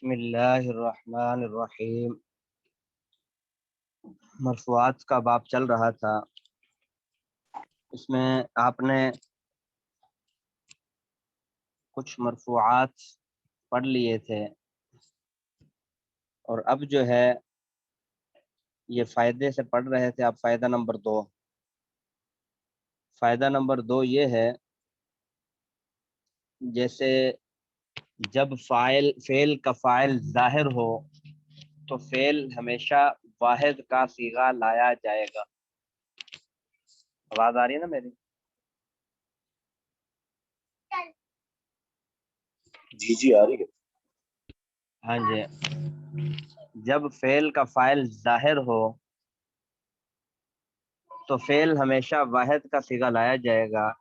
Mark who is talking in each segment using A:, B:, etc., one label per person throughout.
A: بسم اللہ الرحمن الرحیم۔ مرفوعات کا باب چل رہا تھا، اس میں آپ نے کچھ مرفوعات پڑھ لیے تھے، اور اب جو ہے یہ فائدے سے پڑھ رہے تھے آپ فائدہ نمبر 2۔ فائدہ نمبر 2 یہ ہے، جیسے جب فعل کا فاعل ظاہر ہو تو فعل ہمیشہ واحد کا صیغہ لایا جائے گا۔ آواز آ رہی ہے نا میری؟
B: جی آ رہی ہے۔
A: ہاں جی، جب فعل کا فاعل ظاہر ہو تو فعل ہمیشہ واحد کا صیغہ لایا جائے گا۔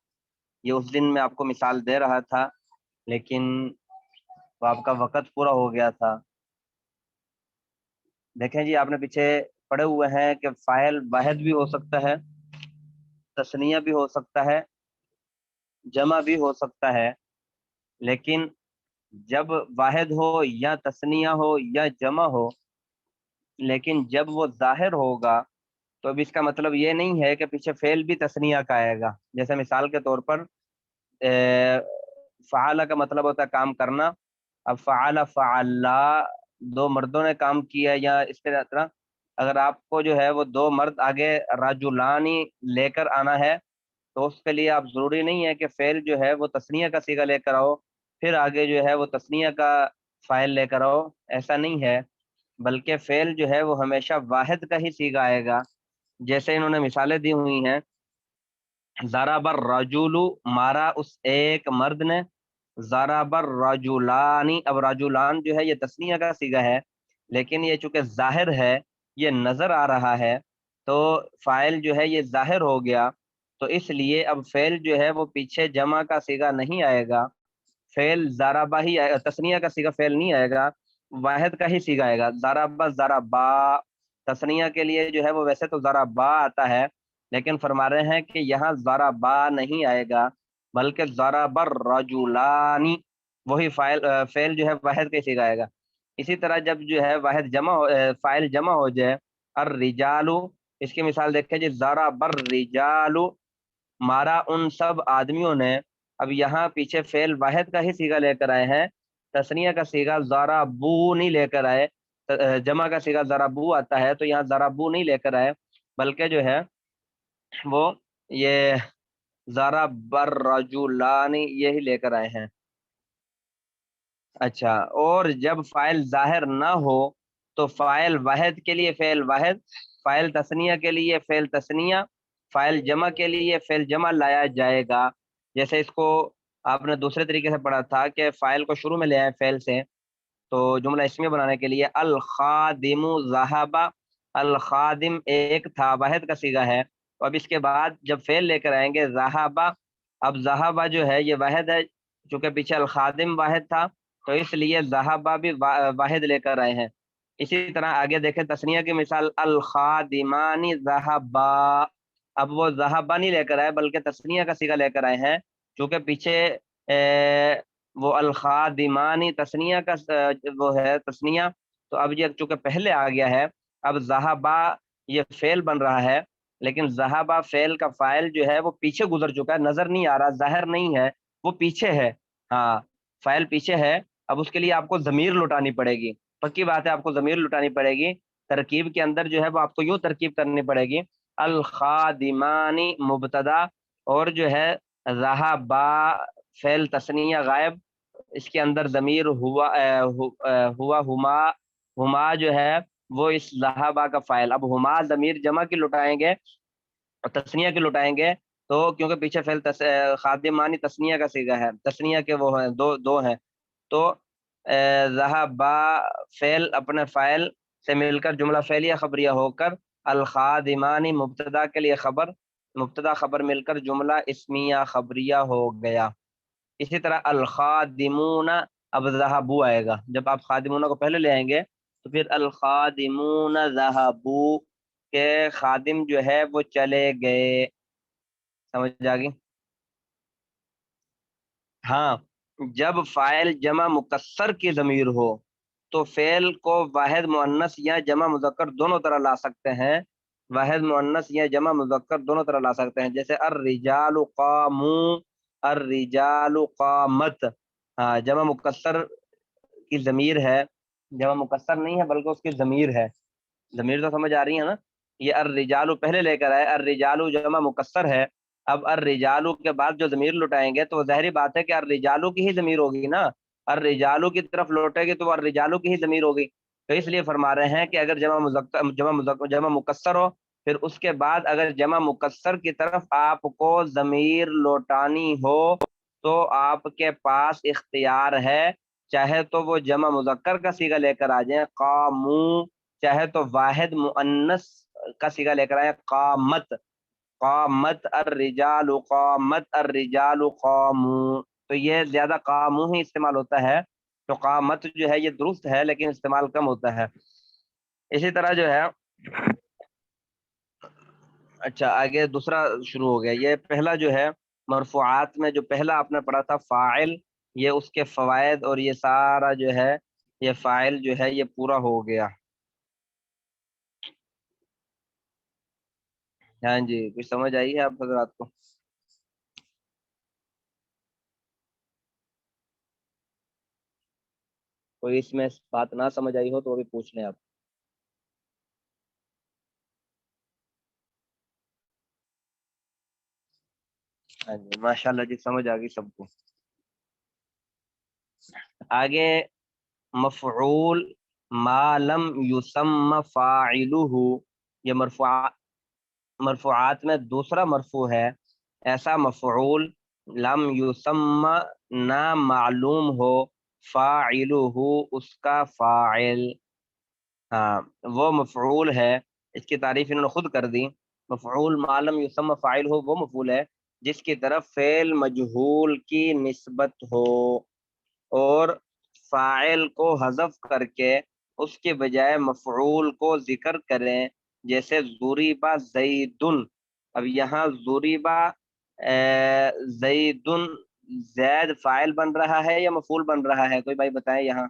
A: یہ اس دن میں آپ کو مثال دے رہا تھا، لیکن وہ آپ کا وقت پورا ہو گیا تھا۔ دیکھیں جی، آپ نے پیچھے پڑھے ہوئے ہیں کہ فاعل واحد بھی ہو سکتا ہے، تثنیہ بھی ہو سکتا ہے، جمع بھی ہو سکتا ہے، لیکن جب واحد ہو یا تثنیہ ہو یا جمع ہو، لیکن جب وہ ظاہر ہوگا تو اب اس کا مطلب یہ نہیں ہے کہ پیچھے فعل بھی تثنیہ کا آئے گا۔ جیسے مثال کے طور پر فعال کا مطلب ہوتا ہے کام کرنا، اب فعال فعلا دو مردوں نے کام کیا، یا اس طرح اگر آپ کو جو ہے وہ دو مرد آگے رجلانی لے کر آنا ہے تو اس کے لیے آپ ضروری نہیں ہے کہ فعل جو ہے وہ تثنیہ کا صیغہ لے کر آؤ پھر آگے جو ہے وہ تثنیہ کا فاعل لے کر آؤ، ایسا نہیں ہے، بلکہ فعل جو ہے وہ ہمیشہ واحد کا ہی صیغہ آئے گا۔ جیسے انہوں نے مثالیں دی ہوئی ہیں، ضرب الرجل مارا اس ایک مرد نے، ضرب الرجلانی، اب رجلان جو ہے یہ تثنیہ کا صیغہ ہے، لیکن یہ چونکہ ظاہر ہے، یہ نظر آ رہا ہے، تو فاعل جو ہے یہ ظاہر ہو گیا، تو اس لیے اب فعل جو ہے وہ پیچھے جمع کا صیغہ نہیں آئے گا، فعل ضربہ ہی تثنیہ کا صیغہ فعل نہیں آئے گا، واحد کا ہی صیغہ آئے گا۔ ضرب ضربا تثنیہ کے لیے جو ہے وہ ویسے تو ضربا آتا ہے، لیکن فرما رہے ہیں کہ یہاں ضربا نہیں آئے گا، بلکہ ضرب الرجلانی، وہی فعل جو ہے واحد کا ہی صیغہ آئے گا۔ اسی طرح جب جو ہے واحد جمع فاعل جمع ہو جائے، الرجال، اس کی مثال دیکھیں جی، ضرب الرجال مارا ان سب آدمیوں نے، اب یہاں پیچھے فعل واحد کا ہی صیغہ لے کر آئے ہیں، تثنیہ کا صیغہ ضربو نہیں لے کر آئے، جمع کا صیغہ ضربو آتا ہے، تو یہاں ضربو نہیں لے کر آئے، بلکہ جو ہے وہ یہ ضرب الرجلان یہی لے کر آئے ہیں۔ اچھا، اور جب فاعل ظاہر نہ ہو تو فاعل واحد کے لیے فعل واحد، فاعل تثنیہ کے لیے فعل تثنیہ، فاعل جمع کے لیے فعل جمع لایا جائے گا۔ جیسے اس کو آپ نے دوسرے طریقے سے پڑھا تھا کہ فاعل کو شروع میں لے آئے فعل سے، تو جملہ اسمیہ بنانے کے لیے الخادم ذهب، الخادم ایک تھا، واحد کا صیغہ ہے، تو اب اس کے بعد جب فعل لے کر آئیں گے ذهب، اب ذهب جو ہے یہ واحد ہے، چونکہ پیچھے الخادم واحد تھا تو اس لیے ذهب بھی واحد لے کر آئے ہیں۔ اسی طرح آگے دیکھیں تثنیہ کی مثال، الخادمان ذهبا، اب وہ ذهبا نہیں لے کر آئے بلکہ تثنیہ کا صیغہ لے کر آئے ہیں، چونکہ پیچھے وہ الخادمانی تثنیہ کا وہ ہے تثنیہ، تو اب یہ چونکہ پہلے آ گیا ہے، اب ذهبا یہ فعل بن رہا ہے، لیکن ذهبا فعل کا فاعل جو ہے وہ پیچھے گزر چکا ہے، نظر نہیں آ رہا، ظاہر نہیں ہے، وہ پیچھے ہے، ہاں فاعل پیچھے ہے، اب اس کے لیے آپ کو ضمیر لٹانی پڑے گی، پکی بات ہے آپ کو ضمیر لٹانی پڑے گی، ترکیب کے اندر جو ہے وہ آپ کو یوں ترکیب کرنی پڑے گی، الخادمانی مبتدا، اور جو ہے ذهبا فعل تثنیہ غائب، اس کے اندر ضمیر ہوا ہما جو ہے وہ اس ذهبا کا فاعل، اب ہما ضمیر جمع کی لٹائیں گے اور تثنیہ کی لٹائیں گے، تو کیونکہ پیچھے فعل خادمانی تثنیہ کا صیغہ ہے، تثنیہ کے وہ ہیں دو ہیں، تو ذهبا فعل اپنے فاعل سے مل کر جملہ فعلیہ خبریہ ہو کر، الخادمانی مبتدا کے لیے خبر، مبتدا خبر مل کر جملہ اسمیہ خبریہ ہو گیا۔ اسی طرح الخادمون، اب ذهبوا آئے گا، جب آپ خادمون کو پہلے لے آئیں گے تو پھر الخادمون ذهبوا کہ خادم جو ہے وہ چلے گئے، سمجھ آ گئی؟ ہاں، جب فاعل جمع مکسر کی ضمیر ہو تو فعل کو واحد مؤنث یا جمع مذکر دونوں طرح لا سکتے ہیں، واحد مؤنث یا جمع مذکر دونوں طرح لا سکتے ہیں، جیسے الرجال قاموا، الرجال قامت، ہاں جمع مکسر کی ضمیر ہے، جمع مکسر نہیں ہے بلکہ اس کی ضمیر ہے، ضمیر تو سمجھ آ رہی ہے نا، یہ الرجال پہلے لے کر آئے، الرجال جمع مکسر ہے، اب الرجال کے بعد جو ضمیر لٹائیں گے تو ظاہری بات ہے کہ الرجال کی ہی ضمیر ہوگی نا، الرجال کی طرف لوٹے گی تو وہ الرجال کی ہی ضمیر ہوگی، تو اس لیے فرما رہے ہیں کہ اگر جمع مکسر ہو، پھر اس کے بعد اگر جمع مکسر کی طرف آپ کو ضمیر لوٹانی ہو تو آپ کے پاس اختیار ہے، چاہے تو وہ جمع مذکر کا صیغہ لے کر آ جائیں قامو، چاہے تو واحد مؤنث کا صیغہ لے کر آئیں قامت، قامت الرجال، قامت الرجال قامو، تو یہ زیادہ قامو ہی استعمال ہوتا ہے، تو قامت جو ہے یہ درست ہے لیکن استعمال کم ہوتا ہے۔ اسی طرح جو ہے، اچھا آگے دوسرا شروع ہو گیا، یہ پہلا جو ہے مرفوعات میں جو پہلا آپ نے پڑھا تھا فاعل، یہ اس کے فوائد اور یہ سارا جو ہے یہ فاعل جو ہے یہ پورا ہو گیا۔ ہاں جی، کچھ سمجھ آئی ہے آپ حضرات کو؟ کوئی اس میں بات نہ سمجھ آئی ہو تو وہ بھی پوچھ لیں آپ۔ ہاں جی ماشاء اللہ جی، سمجھ آ گئی سب کو۔ آگے مفعول ما لم یسم فاعلہ، یہ مرفوعات میں دوسرا مرفوع ہے، ایسا مفعول لم یسم نہ معلوم ہو فاعلہ اس کا فاعل، ہاں وہ مفعول ہے، اس کی تعریف انہوں نے خود کر دی، مفعول ما لم یسم فاعل ہو وہ مفعول ہے جس کی طرف فعل مجہول کی نسبت ہو اور فاعل کو حذف کر کے اس کے بجائے مفعول کو ذکر کریں، جیسے ضریبا زیدن، اب یہاں ضریبا زیدن، زید فاعل بن رہا ہے یا مفعول بن رہا ہے؟ کوئی بھائی بتائیں یہاں،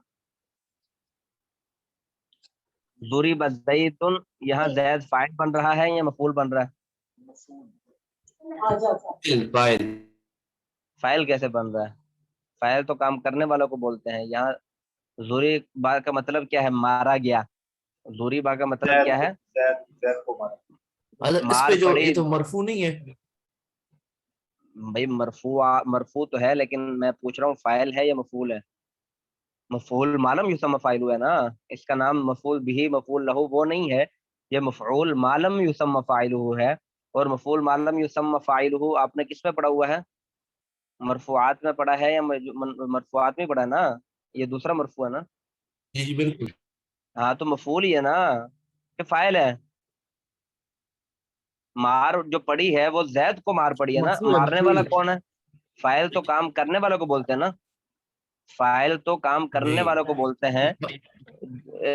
A: ضریبا زیدن یہاں زید فاعل بن رہا ہے یا مفعول بن رہا ہے؟ فاعل کیسے بن رہا ہے؟ فاعل تو کام کرنے والوں کو بولتے ہیں، یہاں زوری با کا مطلب کیا ہے؟ مارا گیا، زوری با کا مطلب کیا ہے؟
B: زید کو مارا۔
C: اس
A: مار
C: پہ جو
A: پڑی،
C: یہ تو مرفوع نہیں ہے
A: بھائی مرفوع تو ہے لیکن میں پوچھ رہا ہوں فاعل ہے یا مفعول ہے؟ مفعول معلوم یسمى فاعل ہے نا، اس کا نام مفعول بھی مفعول لہو وہ نہیں ہے، یہ مفعول معلوم یسمى فاعلہ ہے، اور مفعول معلوم یسمى فاعلہ آپ نے کس میں پڑھا ہوا ہے؟ مرفوعات میں پڑھا ہے یا مرفوعات میں پڑھا ہے نا، یہ دوسرا مرفوع ہے نا،
C: جی بالکل،
A: ہاں تو مفعول ہی ہے نا کہ فاعل ہے؟ مار جو پڑی ہے وہ زید کو مار پڑی ہے نا،
C: مرفوع ہے
A: مارنے
C: مرفوع
A: والا
C: ہے۔
A: کون ہے؟ فاعل تو کام کرنے والوں کو بولتے ہیں نا، فاعل تو کام کرنے والوں کو بولتے ہیں،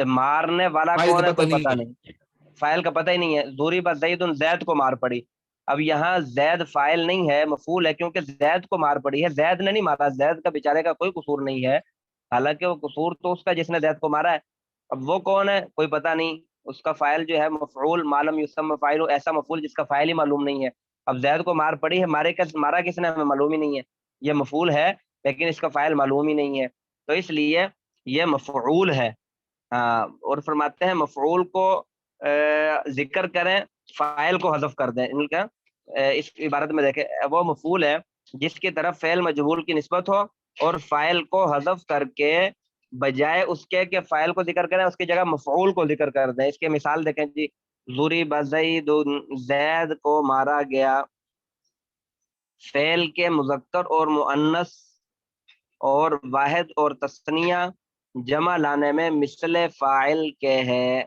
A: مارنے والا
C: فائل
A: کون
C: کا
A: ہے
C: پتہ
A: کوئی
C: نہیں
A: پتہ
C: ہے۔
A: نہیں، فاعل کا پتہ ہی نہیں ہے، ضریب زید زید کو مار پڑی، اب یہاں زید فاعل نہیں ہے مفعول ہے کیونکہ زید کو مار پڑی ہے، زید نے نہیں مارا، زید کا بیچارے کا کوئی قصور نہیں ہے، حالانکہ وہ قصور تو اس کا جس نے زید کو مارا ہے، اب وہ کون ہے کوئی پتہ نہیں، اس کا فاعل جو ہے مفعول معلوم یسمى فاعل، ایسا مفعول جس کا فاعل ہی معلوم نہیں ہے، اب زید کو مار پڑی ہے، مارا کس نے ہمیں معلوم ہی نہیں ہے، یہ مفعول ہے لیکن اس کا فاعل معلوم ہی نہیں ہے، تو اس لیے یہ مفعول ہے، ہاں، اور فرماتے ہیں مفعول کو ذکر کریں، فاعل کو حذف کر دیں، ان کا اس عبارت میں دیکھیں، وہ مفعول ہے جس کی طرف فعل مجہول کی نسبت ہو اور فاعل کو حذف کر کے بجائے اس کے کہ فاعل کو ذکر کریں اس کی جگہ مفعول کو ذکر کر دیں، اس کی مثال دیکھیں جی، ضریب زید، زید کو مارا گیا، فعل کے مذکر اور مؤنث اور واحد اور تثنیہ جمع لانے میں مثل فاعل کے ہے،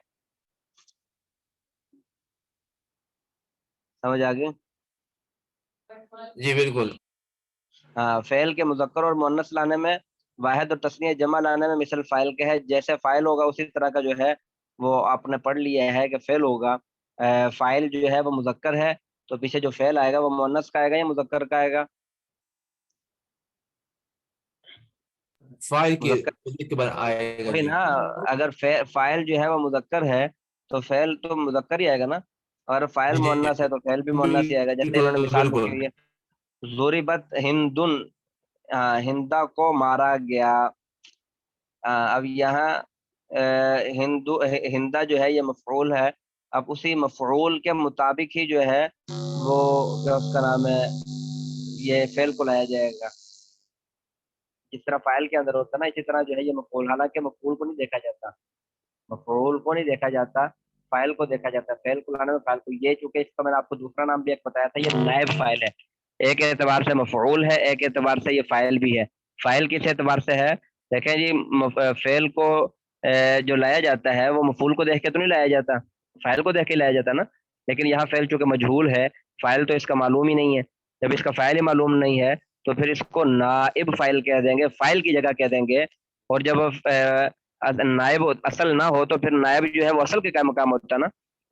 A: سمجھ آ گئی؟
C: جی بالکل،
A: ہاں، فعل کے مذکر اور مؤنث لانے میں، واحد اور تثنیہ جمع لانے میں مثل فاعل کے ہے، جیسے فاعل ہوگا اسی طرح کا جو ہے وہ آپ نے پڑھ لیا ہے کہ فعل ہوگا، فاعل جو ہے وہ مذکر ہے تو پیچھے جو فعل آئے گا وہ مؤنث کا آئے گا یا مذکر کا آئے گا؟
C: فائل
A: مذکر
C: کے بعد آئے گا
A: وہی
C: جی.
A: نا، اگر فاعل جو ہے وہ مذکر ہے تو فعل تو مذکر ہی آئے گا نا، اور فاعل
C: جی
A: مؤنث ہے تو فعل بھی مؤنث ہی آئے گا، جیسے انہوں نے
C: بالکل
A: مثال رکھی
C: بالکل.
A: ہوئی ہے ضربت ہندن، ہندا کو مارا گیا۔ اب یہاں ہندا جو ہے یہ مفعول ہے، اب اسی مفعول کے مطابق ہی جو ہے وہ کیا اس کا نام ہے یہ فعل کو لایا جائے گا، جس طرح فاعل کے اندر ہوتا ہے نا اسی طرح جو ہے یہ مفعول، حالانکہ مفعول کو نہیں دیکھا جاتا، مفعول کو نہیں دیکھا جاتا، فاعل کو دیکھا جاتا ہے، فعل کو لانے میں فاعل کو، یہ چونکہ اس کا میں نے آپ کو دوسرا نام بھی ایک بتایا تھا، یہ نائب فاعل ہے، ایک اعتبار سے مفعول ہے، ایک اعتبار سے یہ فاعل بھی ہے۔ فاعل کس اعتبار سے ہے؟ دیکھیں جی، فعل کو جو لایا جاتا ہے وہ مفعول کو دیکھ کے تو نہیں لایا جاتا، فاعل کو دیکھ کے لایا جاتا نا، لیکن یہاں فعل چونکہ مجہول ہے، فاعل تو اس کا معلوم ہی نہیں ہے، جب اس کا فاعل ہی معلوم نہیں ہے تو پھر اس کو نائب فاعل کہہ دیں گے، فاعل کی جگہ کہہ دیں گے، اور جب نائب اصل نہ ہو تو پھر نائب جو ہے وہ اصل کے کیا مقام ہوتا ہے نا،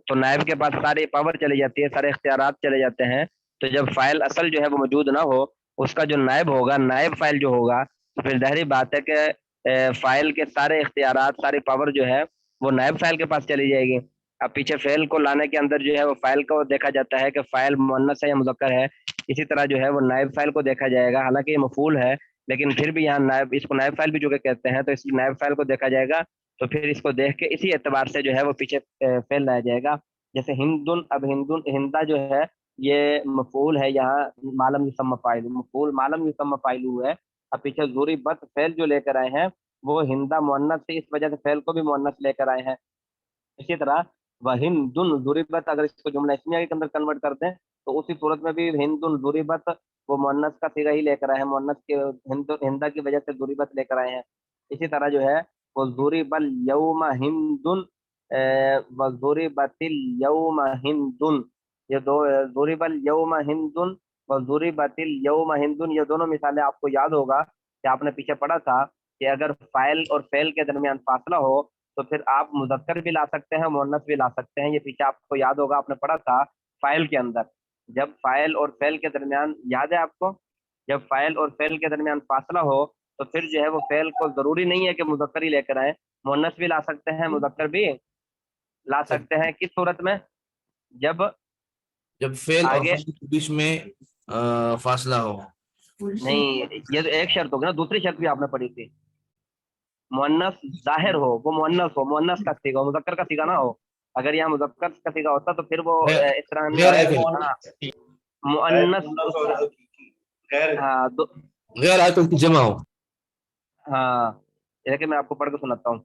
A: تو نائب کے پاس ساری پاور چلی جاتی ہے، سارے اختیارات چلے جاتے ہیں، تو جب فاعل اصل جو ہے وہ موجود نہ ہو، اس کا جو نائب ہوگا، نائب فاعل جو ہوگا، تو پھر ظاہری بات ہے کہ فاعل کے سارے اختیارات، ساری پاور جو ہے وہ نائب فاعل کے پاس چلی جائے گی۔ اب پیچھے فعل کو لانے کے اندر جو ہے وہ فاعل کو دیکھا جاتا ہے کہ فاعل مؤنث ہے یا مذکر ہے، اسی طرح جو ہے وہ نائب فاعل کو دیکھا جائے گا، حالانکہ یہ مفعول ہے لیکن پھر بھی یہاں نائب، اس کو نائب فاعل بھی جو کہ کہتے ہیں، تو اس نائب فاعل کو دیکھا جائے گا، تو پھر اس کو دیکھ کے اسی اعتبار سے جو ہے وہ پیچھے فعل لایا جائے گا، جیسے ہندن، اب ہندن، ہندا جو ہے یہ مفعول ہے، یہاں معلوم یسمى فاعل، مفعول معلوم یسمى فاعل ہے، اب پیچھے ضربت فعل جو لے کر آئے ہیں وہ ہندا مؤنث سے، اس وجہ سے فعل کو بھی مؤنث لے کر آئے ہیں۔ اسی طرح وہندن ضربت، اگر اس کو جملہ اسمیہ کے اندر کنورٹ کرتے ہیں تو اسی صورت میں بھی ہندن ضربت وہ مؤنث کا صیغہ ہی لے کر آئے ہیں، مؤنث کے ہندا کی وجہ سے ضربت لے کر آئے ہیں۔ اسی طرح جو ہے وہ ضرب الیوم ہندن وضربت الیوم ہندن، یہ دو ضرب الیوم ہندن وضربت الیوم ہندن، یہ دونوں مثالیں آپ کو یاد ہوگا کہ آپ نے پیچھے پڑھا تھا کہ اگر فاعل اور فعل کے درمیان فاصلہ ہو تو پھر آپ مذکر بھی لا سکتے ہیں، مؤنث بھی لا سکتے ہیں، یہ پیچھے آپ کو یاد ہوگا، آپ نے پڑھا تھا فاعل کے اندر، جب فاعل اور فعل کے درمیان، یاد ہے آپ کو، جب فاعل اور فعل کے درمیان فاصلہ ہو تو پھر جو ہے وہ فعل کو ضروری نہیں ہے کہ مذکر ہی لے کر آئیں، مؤنث بھی لا سکتے ہیں، مذکر بھی لا سکتے ہیں، کس صورت میں؟ جب
C: جب فعل اور
A: آگے،
C: فعل کے بیچ میں فاصلہ ہو.
A: نہیں یہ تو ایک شرط ہوگی نا، دوسری شرط بھی آپ نے پڑھی تھی، مؤنث ظاہر ہو، وہ مؤنث ہو، مؤنث کا صیغہ، مذکر کا صیغہ نہ ہو، اگر یہاں مذکر کا صیغہ ہوتا تو پھر وہ اس طرح
C: غیر
A: ہاں مؤنث، ہاں
C: غیر آیتوں کی جمع ہو.
A: ہاں کہ میں آپ کو پڑھ کے سناتا ہوں،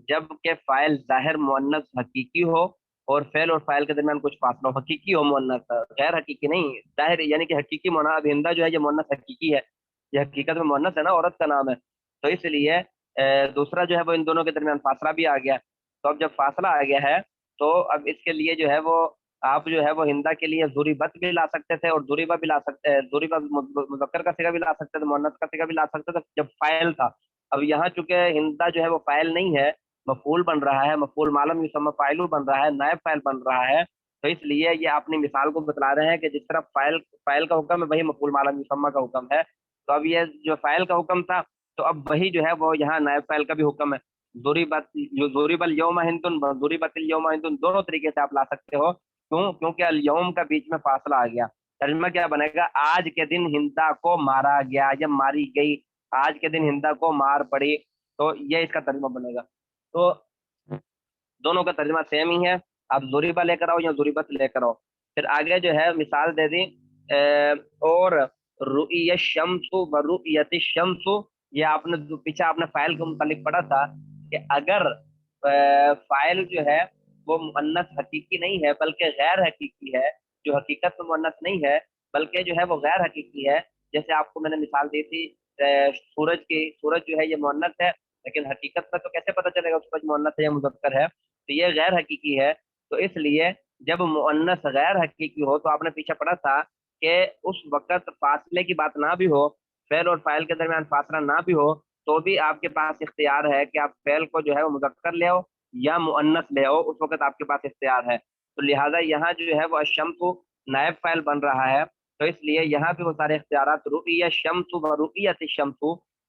A: جب کہ فاعل ظاہر مؤنث حقیقی ہو اور فعل اور فاعل کے درمیان کچھ فاصلہ ہو، حقیقی ہو مؤنث، غیر حقیقی نہیں، ظاہر یعنی کہ حقیقی اب ہندا جو ہے یہ مؤنث حقیقی ہے، یہ حقیقت میں مؤنث ہے نا، عورت کا نام ہے، تو اس لیے دوسرا جو ہے وہ ان دونوں کے درمیان فاصلہ بھی آ گیا، تو اب جب فاصلہ آ گیا ہے تو اب اس کے لیے جو ہے وہ آپ جو ہے وہ ہندا کے لیے ضربت بھی لا سکتے تھے اور ضربہ بھی لا سکتے، ضربہ مذکر کا صیغہ بھی لا سکتے تھے، مؤنث کا صیغہ بھی لا سکتے تھے جب فاعل تھا۔ اب یہاں چونکہ ہندا جو ہے وہ فاعل نہیں ہے، مفعول بن رہا ہے، مفعول معلوم یسمى فاعل بن رہا ہے، نائب فاعل بن رہا ہے، تو اس لیے یہ اپنی مثال کو بتلا رہے ہیں کہ جس طرح فاعل کا حکم ہے وہی مفعول معلوم یسمى کا حکم ہے، تو اب یہ جو فاعل کا حکم تھا تو اب وہی جو ہے وہ یہاں نائب فاعل کا بھی حکم ہے، ضرب الیوم ہندن ضربت الیوم ہندن، دونوں طریقے سے آپ لا سکتے ہو، کیوں؟ کیونکہ الیوم کا بیچ میں فاصلہ آ گیا، ترجمہ کیا بنے گا؟ آج کے دن ہندا کو مارا گیا یا ماری گئی، آج کے دن ہندا کو مار پڑی، تو یہ اس کا ترجمہ بنے گا، تو دونوں کا ترجمہ سیم ہی ہے، آپ ضربہ لے کر آؤ یا ضربت لے کر آؤ۔ پھر آگے جو ہے مثال دے دی، اور رؤی الشمس و رؤیت الشمس، یہ آپ نے پیچھے آپ نے فاعل کے متعلق پڑھا تھا کہ اگر فاعل جو ہے وہ مؤنث حقیقی نہیں ہے بلکہ غیر حقیقی ہے، جو حقیقت میں مؤنث نہیں ہے بلکہ جو ہے وہ غیر حقیقی ہے، جیسے آپ کو میں نے مثال دی تھی سورج کی، سورج جو ہے یہ مؤنث ہے لیکن حقیقت میں تو کیسے پتہ چلے گا سورج مؤنث ہے یا مذکر ہے؟ تو یہ غیر حقیقی ہے، تو اس لیے جب مؤنث غیر حقیقی ہو تو آپ نے پیچھے پڑھا تھا کہ اس وقت فاصلے کی بات نہ بھی ہو، فعل اور فاعل کے درمیان فاصلہ نہ بھی ہو، تو بھی آپ کے پاس اختیار ہے کہ آپ فعل کو جو ہے وہ مذکر لے آؤ یا مؤنث لے آؤ، اس وقت آپ کے پاس اختیار ہے، تو لہٰذا یہاں جو ہے وہ الشمس نائب فاعل بن رہا ہے، تو اس لیے یہاں پہ وہ سارے اختیارات، رؤی الشمس و رؤیت الشمس،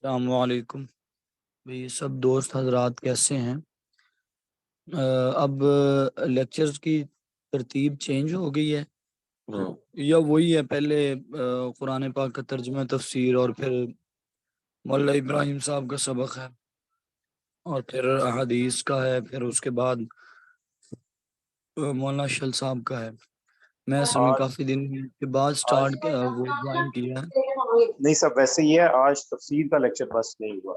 D: السلام علیکم بھئی، سب دوست حضرات کیسے ہیں؟ اب لیکچرز کی ترتیب چینج ہو گئی ہے یا وہی ہے؟ پہلے قرآن پاک کا ترجمہ تفسیر اور پھر مولانا ابراہیم صاحب کا سبق ہے اور پھر احادیث کا ہے، پھر اس کے بعد مولانا اشل صاحب کا ہے۔ میں اصل میں
B: آج
D: کافی دن کے بعد
B: آج
D: وہ جوائن کیا ہے۔
B: نہیں سب ویسے ہی ہے، آج تفسیر کا لیکچر بس نہیں ہوا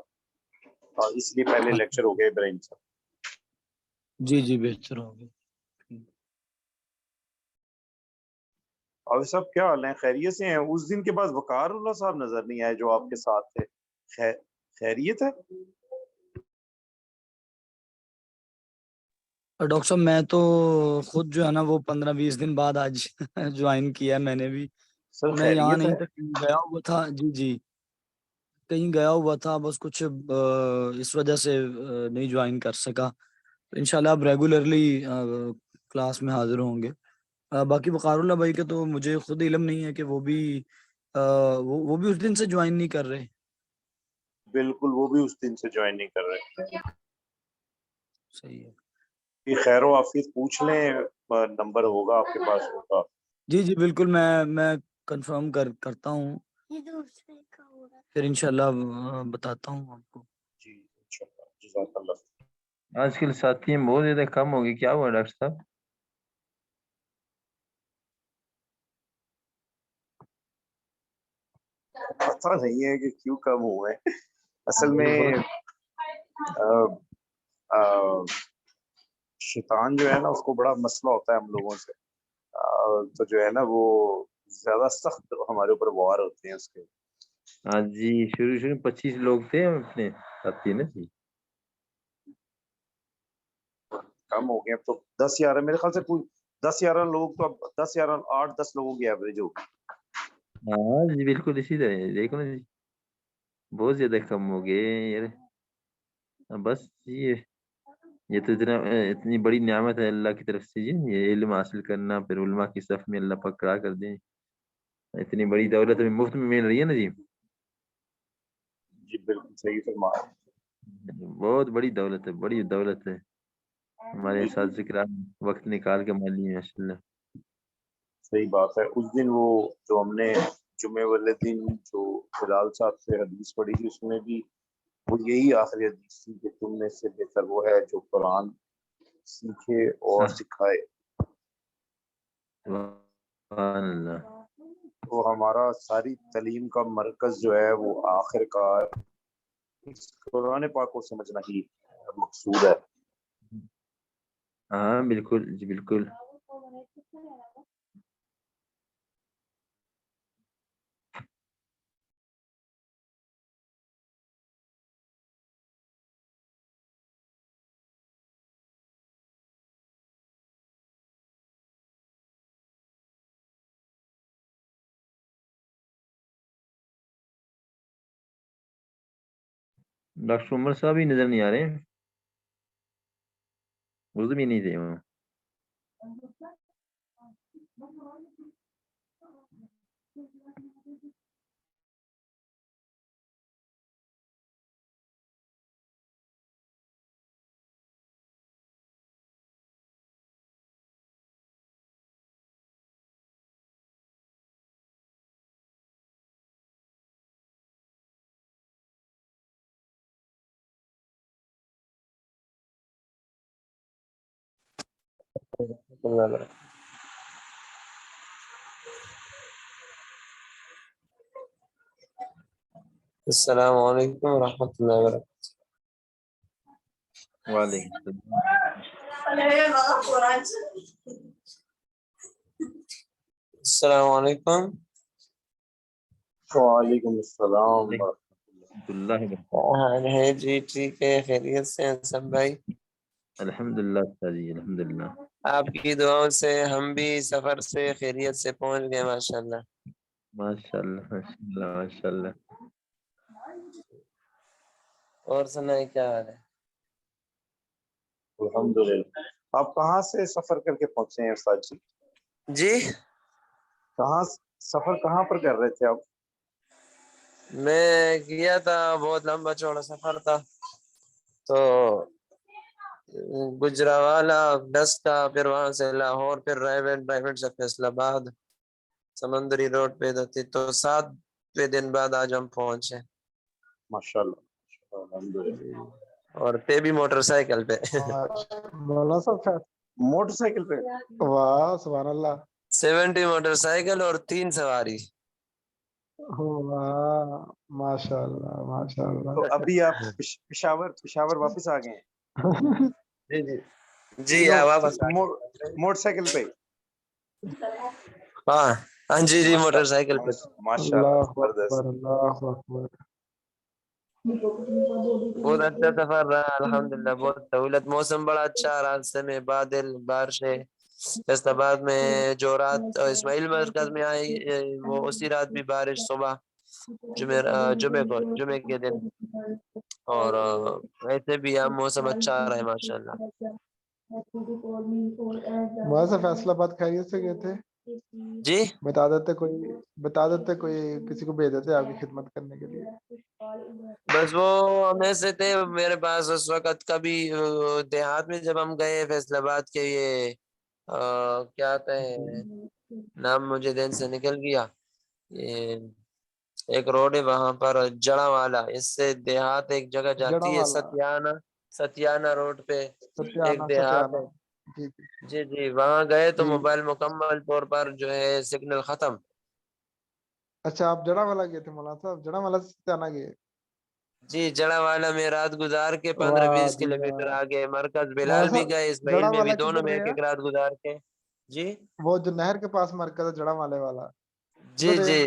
B: اور اس لیے پہلے لیکچر ہو گئے ابراہیم صاحب۔
D: جی جی بہتر ہوگا۔
B: اور سب کیا حال ہیں؟ خیریت سے ہیں؟ اس دن کے بعد وقار اللہ صاحب نظر نہیں آئے جو آپ کے ساتھ تھے، خیریت ہے؟
D: اور ڈاکٹر صاحب میں تو خود جو ہے نا وہ 15-20 دن بعد آج جوائن کیا ہے میں نے بھی۔
B: سر
D: میں یہاں
B: خیریت
D: نہیں
B: ہے؟
D: تھا، کہیں گیا ہوا تھا۔ جی جی کہیں گیا ہوا تھا، بس کچھ اس وجہ سے نہیں جوائن کر سکا۔ انشاءاللہ اب ریگولرلی کلاس میں حاضر ہوں گے۔ باقی وقار اللہ بھائی کا تو مجھے خود علم نہیں ہے کہ وہ بھی وہ بھی اس دن سے جوائن نہیں کر رہے۔
B: بالکل، وہ بھی اس دن سے جوائن نہیں کر رہے۔
D: صحیح ہے۔
B: یہ خیر و عافیت پوچھ لیں، نمبر ہوگا آپ کے پاس ہوگا۔
D: جی جی بالکل، میں کنفرم کرتا ہوں، پھر انشاءاللہ بتاتا ہوں آپ کو۔
B: جی انشاءاللہ، جزاک اللہ۔
C: آج کل ساتھی بہت زیادہ کم ہو گئی، کیا ہوا ڈاکٹر صاحب؟
B: پتہ نہیں ہے کہ کیوں کم ہوئے، اصل میں شیطان جو ہے نا اس کو بڑا مسئلہ ہوتا ہے ہم لوگوں سے، تو جو ہے نا وہ زیادہ سخت ہمارے اوپر وار ہوتے ہیں اس کے۔
C: ہاں جی، شروع میں 25 لوگ تھے اپنے ساتھی نا جی۔
B: کم ہو گئے اب تو 10-11، میرے خیال سے کوئی 10-11 لوگ، تو اب 10-11 8-10 لوگوں کی ایوریج ہوگی۔
C: ہاں جی بالکل اسی طرح، دیکھو نا جی بہت زیادہ کم ہو گئے یار۔ بس یہ تو اتنی بڑی نعمت ہے اللہ کی طرف سے جی، یہ علم حاصل کرنا، پھر علماء کی صف میں اللہ پاک کھڑا کر دیں، اتنی بڑی دولت ہمیں مفت میں مل رہی ہے نا جی۔
B: جی بالکل صحیح فرمایا۔
C: بہت بڑی دولت ہے، بڑی دولت ہے، ہمارے اساتذہ کرام وقت نکال کے مال لیے ماشاء اللہ۔
B: صحیح بات ہے۔ اس دن وہ جو ہم نے جمعے والے دن جو بلال صاحب سے حدیث پڑھی تھی، اس میں بھی وہ یہی آخری حدیث تھی کہ تم میں سے بہتر وہ ہے جو قرآن سیکھے اور سکھائے۔
C: سبحان اللہ۔
B: تو ہمارا ساری تعلیم کا مرکز جو ہے وہ آخر کار اس قرآن پاک کو سمجھنا ہی مقصود ہے۔
C: ہاں بالکل جی بالکل۔ ڈاکٹر عمر صاحب ہی نظر نہیں آ رہے ہیں، اردو بھی نہیں تھے وہاں۔
E: السلام علیکم ورحمۃ اللہ وبرکاتہ۔
C: وعلیکم السلام۔
E: السلام علیکم۔
B: وعلیکم السلام
C: ورحمۃ اللہ وبرکاتہ۔
E: کیا حال ہے جی؟ ٹھیک ہے، خیریت سے ہیں سب بھائی؟
C: الحمد للہ جی، الحمد للہ۔
E: آپ کی دعاؤں سے ہم بھی سفر سے خیریت سے پہنچ گئے ماشاء اللہ۔
C: ماشاء اللہ ماشاء اللہ ماشاء اللہ۔
E: اور سنائیں کیا حال ہے؟
B: الحمدللہ۔ آپ کہاں سے سفر کر کے پہنچے ہیں استاد جی؟
E: جی
B: کہاں سفر کہاں پر کر رہے تھے آپ؟
E: میں کیا تھا, بہت لمبا چوڑا سفر تھا. تو گجراوالا ڈسکا, پھر وہاں سے لاہور, پھر رائے سے فیصل آباد, سمندری روڈ پہ تھی. تو 7ویں دن بعد آج ہم پہنچے.
B: ماشاءاللہ الحمدللہ.
E: اور پہ بھی موٹر سائیکل پہ.
F: مولانا صاحب
B: موٹر سائیکل پہ.
F: واہ سبحان اللہ.
E: 70 موٹر سائیکل اور 3 سواری.
F: واہ ماشاء اللہ ماشاء اللہ.
B: تو ابھی آپ پشاور واپس آ گئے ہیں؟
E: جی جی جی, واپس
B: موٹر سائیکل پہ.
E: ہاں ہاں جی جی, موٹر سائیکل پہ.
B: ماشاءاللہ
F: اللہ
B: زبردست.
F: اکبر اللہ اکبر.
E: بہت اچھا سفر رہا الحمدللہ, بہت سہولت. موسم بڑا اچھا, راستے میں بادل, بارشیں. فیصل آباد میں جو رات اسماعیل مرکز میں آئی, وہ اسی رات بھی بارش صبح جمعے کے دن. اور ویسے بھی اب موسم اچھا رہا ہے ماشاءاللہ.
F: وہاں سے فیصل آباد خیریت سے گئے تھے؟
E: جی
F: بتا دیتے کوئی کسی کو بھیج دیتے آپ کی خدمت کرنے کے لیے.
E: بس وہ ہمیں سے تھے میرے پاس اس وقت. کبھی دیہات میں جب ہم گئے فیصل آباد کے, یہ کیا آتا ہے نام, مجھے دین سے نکل گیا. یہ ایک روڈ ہے وہاں پر جڑا والا, اس سے دیہات ایک جگہ
F: جڑا
E: جاتی ہے,
F: والا
E: ستیانہ روڈ پہ ایک دیہات
F: ستیانہ.
E: ہے.
F: جی
E: جی جی, وہاں گئے تو
F: جی.
E: موبائل مکمل طور پر جو ہے سگنل ختم.
F: اچھا آپ جڑا والا گئے تھے مولانا صاحب, جڑا والا سے ستیانہ گئے.
E: جی, جڑا والا میں رات گزار کے
F: واہ
E: 15-20
F: جی
E: کلومیٹر
F: واہ.
E: آگے. مرکز بلال
F: مولانا
E: بھی
F: صاحب
E: گئے, اسماعیل
F: جڑا
E: میں بھی,
F: والا
E: دونوں
F: کدھر
E: میں
F: ہے
E: ایک
F: یار؟
E: ایک رات گزار کے. جی
F: وہ جو نہر کے پاس مرکز ہے جڑا والے والا,
E: جی
F: ادھر ہے.
E: جی.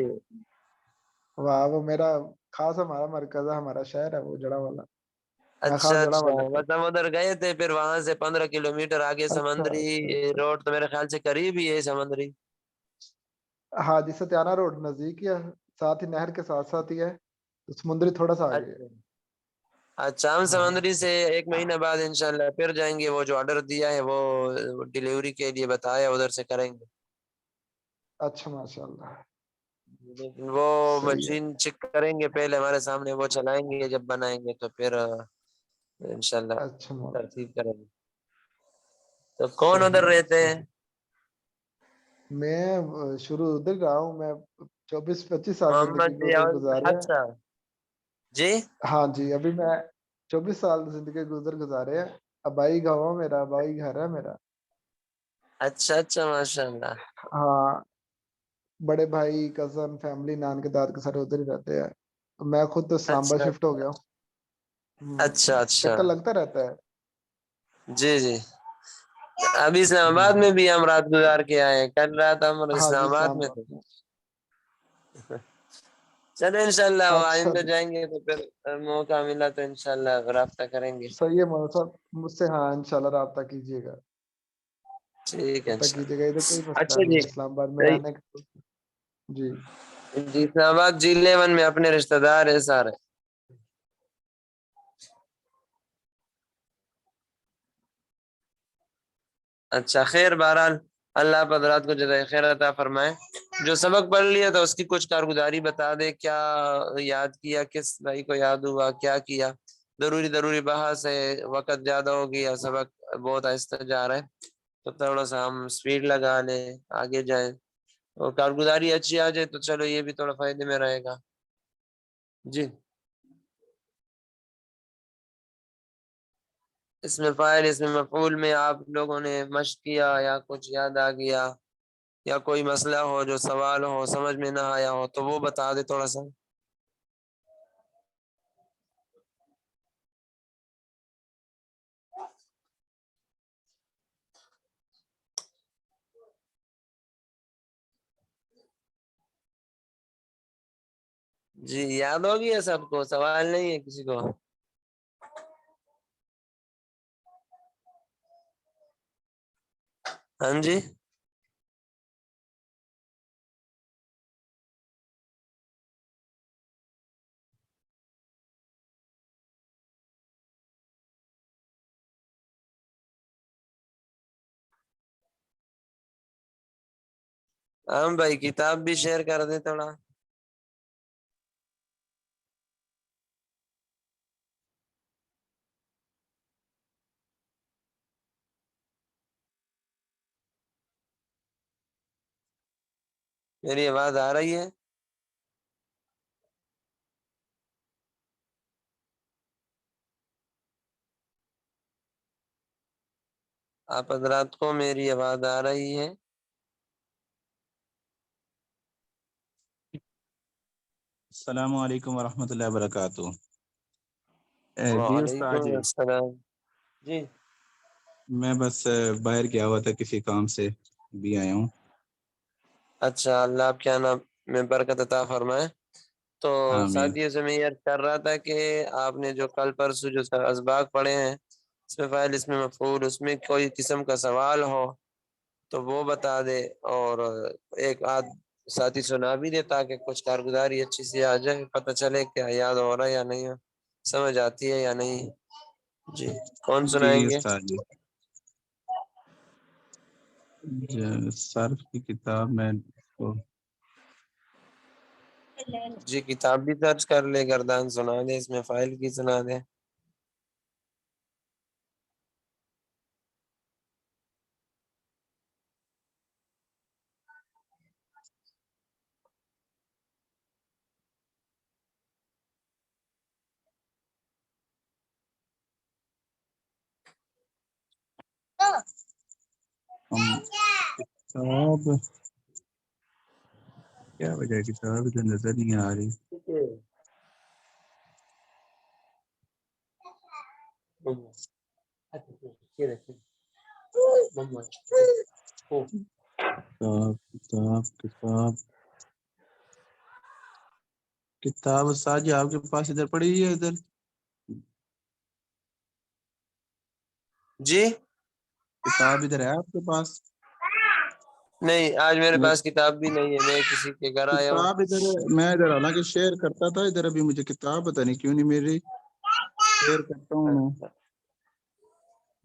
F: واہ وہ میرا خاص ہمارا مرکز ہے, ہمارا شہر ہے وہ جڑا والا. میں
E: اچھا
F: خاص جڑا
E: اچھا,
F: والے سے.
E: بس ہم ادھر گئے تھے. پھر وہاں سے 15 کلومیٹر آگے
F: اچھا
E: سمندری
F: اچھا اچھا.
E: روڈ, تو میرے خیال سے قریب ہی ہے سمندری.
F: ہاں جی ستیانہ روڈ نزدیک ہی ہے, ساتھ ہی نہر کے ساتھ ساتھ ہی ہے, سمندری تھوڑا سا آگے ہے.
E: اچھا اچھا, ہم
F: ہاں
E: سمندری سے 1 مہینہ بعد انشاءاللہ پھر جائیں گے. وہ جو آرڈر دیا ہے وہ ڈیلیوری کے لیے بتایا, ادھر سے کریں گے.
F: اچھا ماشاء اللہ.
E: لیکن وہ
F: صحیح ہے.
E: مشین چیک کریں گے پہلے ہمارے سامنے, وہ چلائیں گے, جب بنائیں گے تو پھر انشاءاللہ
F: اچھا مولانا
E: ترتیب کریں گے. تو کون ادھر
F: صحیح ہے
E: رہتے ہیں؟
F: صحیح. میں شروع ادھر رہا ہوں, میں 24-25 سال
E: محمد
F: زندگی کو
E: جی.
F: ادھر گزارے ہیں.
E: اچھا جی
F: ہاں جی ابھی میں 24 سال زندگی گزارے ہیں. ابائی گاؤں ہے میرا, ابائی گھر ہے میرا.
E: اچھا اچھا ماشاء اللہ.
F: ہاں بڑے بھائی کزن فیملی نان کے داد کے سارے ادھر ہی رہتے ہیں. میں خود تو اسلام آباد
E: اچھا
F: شفٹ ہو گیا ہوں.
E: اچھا اچھا.
F: چکر لگتا رہتا ہے.
E: جی جی, ابھی اسلام
F: ہوں.
E: آباد میں بھی ہم رات گزار کے آئے ہیں. کل رات ہم
F: ہاں
E: اسلام
F: جی
E: آباد
F: اسلام
E: میں تھے.
F: میں.
E: چلو انشاءاللہ
F: اچھا
E: آئندہ
F: جی
E: جائیں گے تو پھر موقع ملا تو انشاءاللہ رابطہ کریں گے.
F: صحیح ہے مولانا صاحب, مجھ سے ہاں انشاءاللہ رابطہ کیجیے گا.
E: ٹھیک ہے
F: رابطہ کیجیے گا,
E: انشاءاللہ.
F: ادھر کوئی مسئلہ
E: اچھا
F: نہیں
E: جی,
F: ہے اسلام آباد میں
E: صحیح.
F: آنے کا. جی
E: جی اسلام آباد G11 میں اپنے رشتہ دار ہے سارے. اچھا خیر, بہرحال اللہ آپ حضرات کو جزائے خیر عطا فرمائے. جو سبق پڑھ لیا تھا اس کی کچھ کارگزاری بتا دے. کیا یاد کیا, کس بھائی کو یاد ہوا, کیا کیا. ضروری بحث ہے, وقت زیادہ ہو گیا, سبق بہت آہستہ جا رہا ہے, تو تھوڑا سا ہم سپیڈ لگا لیں, آگے جائیں. اور کارگزاری اچھی آ جائے تو چلو یہ بھی تھوڑا فائدے میں رہے گا. جی اس میں فاعل, اس میں مفعول میں آپ لوگوں نے مشق کیا یا کچھ یاد آ گیا, یا کوئی مسئلہ ہو, جو سوال ہو, سمجھ میں نہ آیا ہو, تو وہ بتا دے تھوڑا سا. جی یاد ہو گیا سب کو, سوال نہیں ہے کسی کو؟ ہاں جی ہاں بھائی, کتاب بھی شیئر کر دیں تھوڑا. میری آواز آ رہی ہے؟ آپ حضرات کو میری آواز آ رہی ہے؟
G: السلام علیکم ورحمۃ اللہ وبرکاتہ۔ جی استاد
E: وعلیکم
G: جی،
E: السلام جی۔
G: میں بس باہر گیا ہوا تھا کسی کام سے، بھی آیا ہوں۔
E: اچھا، اللہ آپ کیا نام میں برکت عطا فرمائے۔ تو
G: آمین۔
E: ساتھیوں سے میں یہ عرض کر رہا تھا کہ آپ نے جو کل پرسوں جو اسباق پڑھے ہیں، اس میں فاعل اس میں مفعول، اس میں کوئی قسم کا سوال ہو تو وہ بتا دے، اور ایک آدھ ساتھی سنا بھی دے تاکہ کچھ کارگزاری اچھی سی آ جائے، پتہ چلے کہ یاد ہو رہا ہے یا نہیں، سمجھ آتی ہے یا نہیں۔ جی، کون
G: جی
E: سنائیں گے؟
G: استاد جی، صرف کی کتاب میں
E: جی، کتاب بھی درج کر لے، گردان سنا دے، اس میں فائل کی سنا دے۔
G: کتاب کیا وجہ ہے، کتاب تو نظر نہیں آ رہی۔ کتاب کتاب کتاب کتاب استاد جی آپ کے پاس ادھر پڑی ہے ادھر؟
E: جی
G: کتاب ادھر ہے آپ کے پاس؟
E: نہیں، آج میرے پاس کتاب بھی نہیں ہے، میں کسی کے گھر آیا ہوں۔
G: کتاب ادھر میں ادھر حالانکہ شیئر کرتا تھا ادھر، ابھی مجھے کتاب پتہ نہیں کیوں نہیں میری، شیئر کرتا ہوں میں۔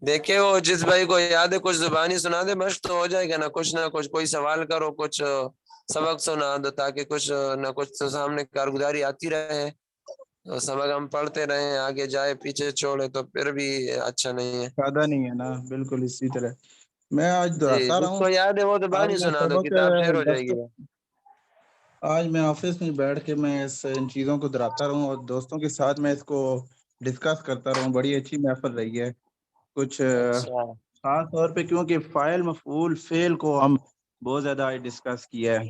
E: دیکھیں وہ جس بھائی کو یاد ہے کچھ زبانی سنا دے، مشق تو ہو جائے گا، نہ کچھ کوئی سوال کرو، کچھ سبق سنا دو تاکہ کچھ نہ کچھ تو سامنے کارگزاری آتی رہے، تو سبق ہم پڑھتے رہیں، آگے جائے پیچھے چھوڑے تو پھر بھی اچھا نہیں ہے۔
G: فائدہ نہیں ہے نا، بالکل اسی طرح میں آج
E: جی،
G: دہراتا رہا
E: جس
G: ہوں۔
E: کو یاد ہے وہ
G: آج
E: زبانی
G: میں
E: سنا دو،
G: سبق
E: کتاب شیئر ہو جائے گی۔
G: آج میں آفس میں بیٹھ کے میں ان چیزوں کو دہراتا رہا ہوں اور دوستوں کے ساتھ میں اس کو ڈسکس کرتا رہا ہوں۔ بڑی اچھی محفل رہی ہے، کچھ
E: اچھا
G: خاص طور پہ کیونکہ فاعل مفعول فعل کو ہم بہت زیادہ ڈسکس کیا ہے۔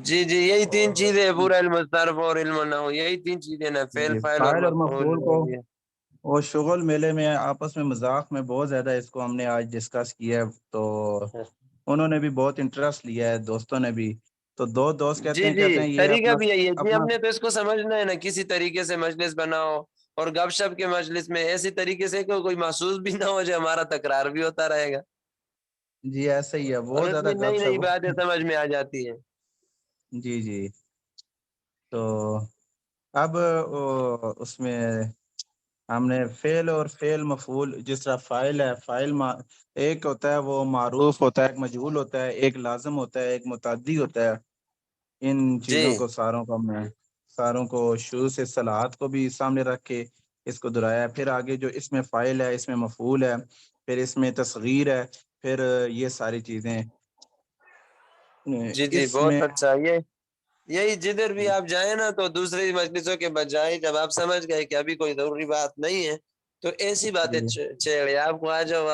E: جی جی، یہی تین چیزیں،
G: اور
E: پورا علم صرف اور علم نحو، یہی تین چیزیں نا، فعل
G: جی،
E: فاعل اور
G: فاعل اور
E: مفعول۔
G: مفعول کو اور شغل میلے میں آپس میں مذاق میں بہت زیادہ اس کو ہم نے آج ڈسکس کیا ہے، تو انہوں نے بھی بہت انٹرسٹ لیا ہے، دوستوں نے بھی۔ تو دو دوست
E: جی جی،
G: کہتے ہیں یہ
E: طریقہ
G: اپنا
E: بھی یہی ہے جی،
G: اپنا
E: ہم نے تو اس کو سمجھنا ہے نا، کسی طریقے سے مجلس بناؤ اور گپ شپ کے مجلس میں ایسی طریقے سے کہ کوئی محسوس بھی نہ ہو جائے، ہمارا تکرار بھی ہوتا رہے گا
G: جی ایسا ہی ہے،
E: اور
G: بہت
E: اس
G: زیادہ
E: میں
G: گپ
E: نئی نئی
G: شپ۔
E: باتیں سمجھ میں آ جاتی ہیں۔
G: جی جی، تو اب اس میں ہم نے فعل اور فعل مفعول، جس طرح فاعل ہے، ایک ہوتا ہے وہ معروف ہوتا ہے، ایک مجہول ہوتا ہے، ایک لازم ہوتا ہے، ایک متعدی ہوتا ہے۔ ان
E: جی
G: چیزوں کو ساروں کو شروع سے صلاحات کو بھی سامنے رکھ کے اس کو دہرایا ہے۔ پھر آگے جو اس میں فاعل ہے، اس میں مفعول ہے، پھر اس میں تصغیر ہے، پھر یہ ساری چیزیں
E: جی جی،
G: اس
E: بہت
G: میں
E: اچھا۔ یہی جدھر بھی آپ جائیں نا، تو دوسری مجلسوں کے بجائے جب آپ سمجھ گئے کہ ابھی کوئی ضروری بات نہیں ہے تو ایسی باتیں
G: جی
E: چھیڑے، آپ کو آ جاؤ،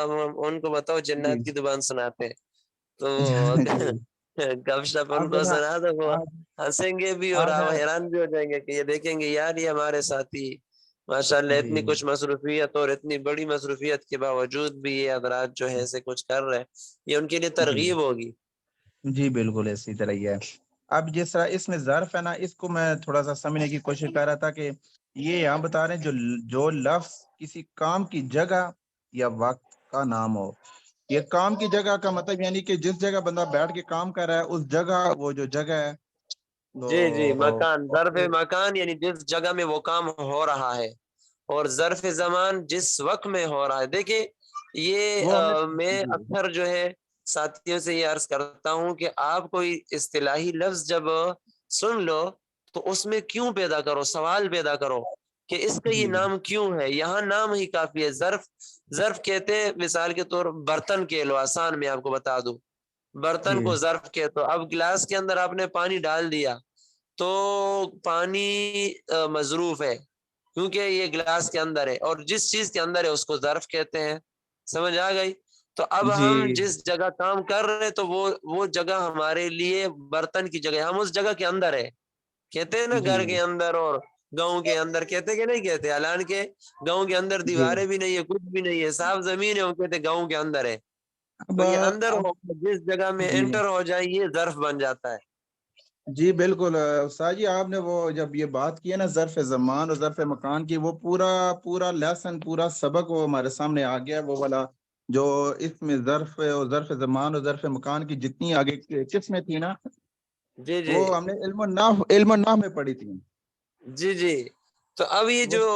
E: ان کو بتاؤ
G: جی
E: جنات کی زبان سناتے ہیں، تو
G: جی
E: گپ شپ ان
G: اب
E: کو
G: ذرا
E: سنا دو، وہ
G: آج
E: ہنسیں گے بھی اور
G: آج
E: حیران بھی ہو جائیں گے کہ یہ دیکھیں گے یار، یہ ہمارے ساتھی ماشاء اللہ اتنی
G: جی
E: کچھ مصروفیت اور اتنی بڑی مصروفیت کے باوجود بھی یہ حضرات جو ہے ایسے کچھ کر رہے ہیں، یہ ان کے لیے
G: جی
E: ترغیب ہوگی۔
G: جی بالکل اسی طرح ہی ہے۔ اب جس طرح اس میں ظرف ہے نا، اس کو میں تھوڑا سا سمجھنے کی کوشش کر رہا تھا کہ یہ یہاں بتا رہے ہیں جو لفظ کسی کام کی جگہ یا وقت کا نام ہو۔ یہ کام کی جگہ کا مطلب یعنی کہ جس جگہ بندہ بیٹھ کے کام کر رہا ہے اس جگہ، وہ جو جگہ ہے
E: جی جی،
G: وہ
E: مکان، ظرف مکان یعنی جس جگہ میں وہ کام ہو رہا ہے، اور ظرف زمان جس وقت میں ہو رہا ہے۔ دیکھیں یہ
G: وہ ہم نے
E: میں
G: جی
E: اکثر جو ہے ساتھیوں سے یہ عرض کرتا ہوں کہ آپ کوئی اصطلاحی لفظ جب سن لو تو اس میں کیوں پیدا کرو، سوال پیدا کرو کہ اس کا یہ
G: جی
E: نام کیوں ہے، یہاں نام ہی کافی ہے۔ ظرف کہتے ہیں مثال کے طور برتن کے لو، آسان میں آپ کو بتا دوں، برتن کو ظرف کے. تو اب گلاس کے اندر آپ نے پانی ڈال دیا تو پانی مظروف ہے کیونکہ یہ گلاس کے اندر ہے, اور جس چیز کے اندر ہے اس کو ظرف کہتے ہیں. سمجھ آ گئی؟ تو اب ہم جس جگہ کام کر رہے ہیں تو وہ جگہ ہمارے لیے برتن کی جگہ, ہم اس جگہ کے اندر ہے. کہتے ہیں نا گھر کے اندر اور گاؤں کے اندر, کہتے کہ نہیں کہتے؟ حالان کے گاؤں کے اندر دیواریں بھی نہیں ہے, کچھ بھی نہیں ہے, صاف زمین ہے, وہ کہتے گاؤں کے اندر ہے. تو یہ اندر ہو جس جگہ میں انٹر ہو جائے یہ ظرف بن جاتا ہے.
G: جی بالکل استاد جی, آپ نے وہ جب یہ بات کی ہے نا ظرف زمان اور ظرف مکان کی, وہ پورا لیسن, پورا سبق وہ ہمارے سامنے آ گیا. وہ والا جو اس میں ظرف اور ظرف زمان اور ظرف مکان کی جتنی آگے قسمیں تھی نا,
E: جی جی
G: وہ ہم نے علم النحو میں پڑھی تھی.
E: جی جی. تو اب یہ جو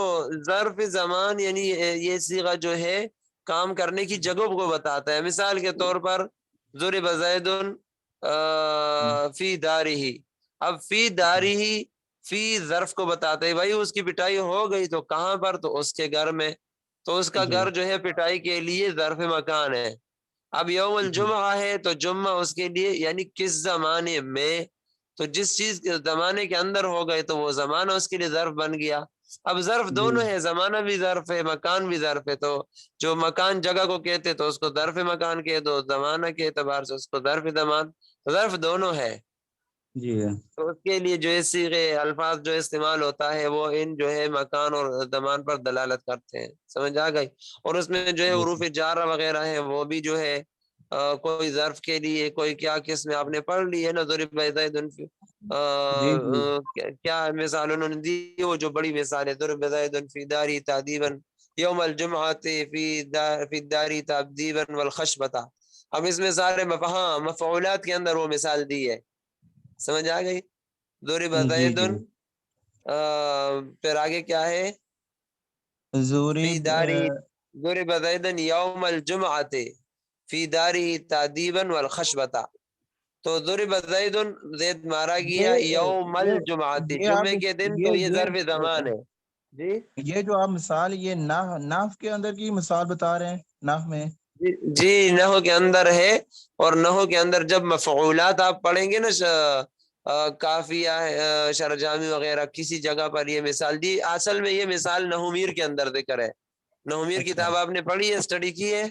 E: ظرف زمان یعنی یہ صیغہ جو ہے کام کرنے کی جگہوں کو بتاتا ہے. مثال کے طور پر ضرب زید فی دارہ, اب فی دارہ فی ظرف کو بتاتا ہے, بھائی اس کی پٹائی ہو گئی تو کہاں پر؟ تو اس کے گھر میں. تو اس کا گھر جو ہے پٹائی کے لیے ظرف مکان ہے. اب یوم الجمعہ ہے تو جمعہ اس کے لیے یعنی کس زمانے میں, تو جس چیز کے زمانے کے اندر ہو گئے تو وہ زمانہ اس کے لیے ظرف بن گیا. اب ظرف دونوں ہے, زمانہ بھی ظرف ہے, مکان بھی ظرف ہے. تو جو مکان جگہ کو کہتے تو اس کو ظرف مکان کہہ دو, زمانہ کے اعتبار سے اس کو ظرف زمان, ظرف دونوں ہے.
G: جی
E: تو اس کے لیے جو ہے صیغے الفاظ جو استعمال ہوتا ہے وہ ان جو ہے مکان اور زمان پر دلالت کرتے ہیں. سمجھ آ گئی؟ اور اس میں جو ہے حروف جارہ وغیرہ ہیں وہ بھی جو ہے کوئی ظرف کے لیے, کوئی کیا قسم آپ نے پڑھ لی ہے نا, ضرب زید کیا مثال انہوں نے دی, وہ جو بڑی مثال ہے, ضرب زید فی داری تعذیبا یوم الجمعۃ فی داری تعذیبا والخشبۃ. اب اس میں سارے مفعولات کے اندر وہ مثال دی ہے. سمجھ آ گئی؟ ضرب زید, پھر آگے کیا ہے؟ فی داری ضرب زید یوم الجمعۃ فی داری تعذیبا والخشبۃ. تو ضرب زید, زید مارا گیا یوم الجمعۃ, جمعے کے دن, تو یہ ظرف زمان ہے. جی
G: یہ جو آپ مثال یہ نحو کے اندر کی مثال بتا رہے ہیں, نحو میں
E: جی نحو کے اندر ہے. اور نحو کے اندر جب مفعولات آپ پڑھیں گے نا, کافیہ شرجامی وغیرہ کسی جگہ پر یہ مثال دی. اصل میں یہ مثال نحومیر کے اندر ذکر ہے. نحومیر کتاب آپ نے پڑھی ہے, اسٹڈی کی ہے؟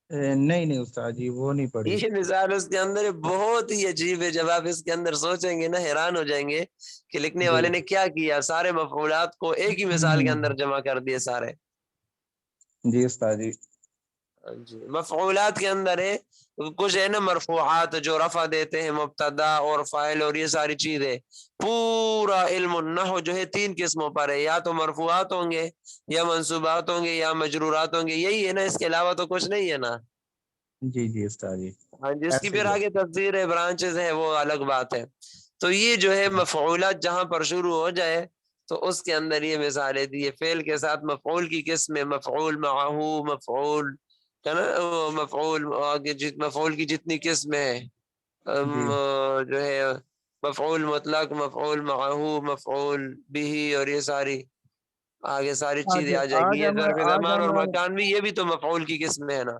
G: نہیں استاد جی وہ نہیں پڑھی.
E: یہ مثال اس کے اندر بہت ہی عجیب ہے. جب آپ اس کے اندر سوچیں گے نا حیران ہو جائیں گے کہ لکھنے والے نے کیا کیا, سارے مفعولات کو ایک ہی مثال کے اندر جمع کر دیے سارے.
G: جی استاد جی.
E: جی مفعولات کے اندر ہے کچھ ہے نا مرفوعات جو رفع دیتے ہیں, مبتدا اور فاعل اور یہ ساری چیزیں. پورا علم النحو جو ہے 3 قسموں پر ہے, یا تو مرفوعات ہوں گے, یا منصوبات ہوں گے, یا مجرورات ہوں گے. یہی ہے نا, اس کے علاوہ تو کچھ نہیں ہے نا.
G: جی جی استاد جی.
E: ہاں, جس کی پھر آگے تفسیر ہے, برانچز ہے, وہ الگ بات ہے. تو یہ جو ہے مفعولات جہاں پر شروع ہو جائے تو اس کے اندر یہ مثالیں دی ہے. فعل کے ساتھ مفعول کی قسم, مفعول معہو, مفعول ہے نا, مفعول کی جتنی قسمیں ہیں جو ہے مفعول مطلق, مفعول معہو, مفعول بھی, اور یہ ساری آگے ساری چیزیں آ جائیں گی. یہ ظرف زمان اور مکان بھی, یہ بھی تو مفعول کی قسم ہے نا.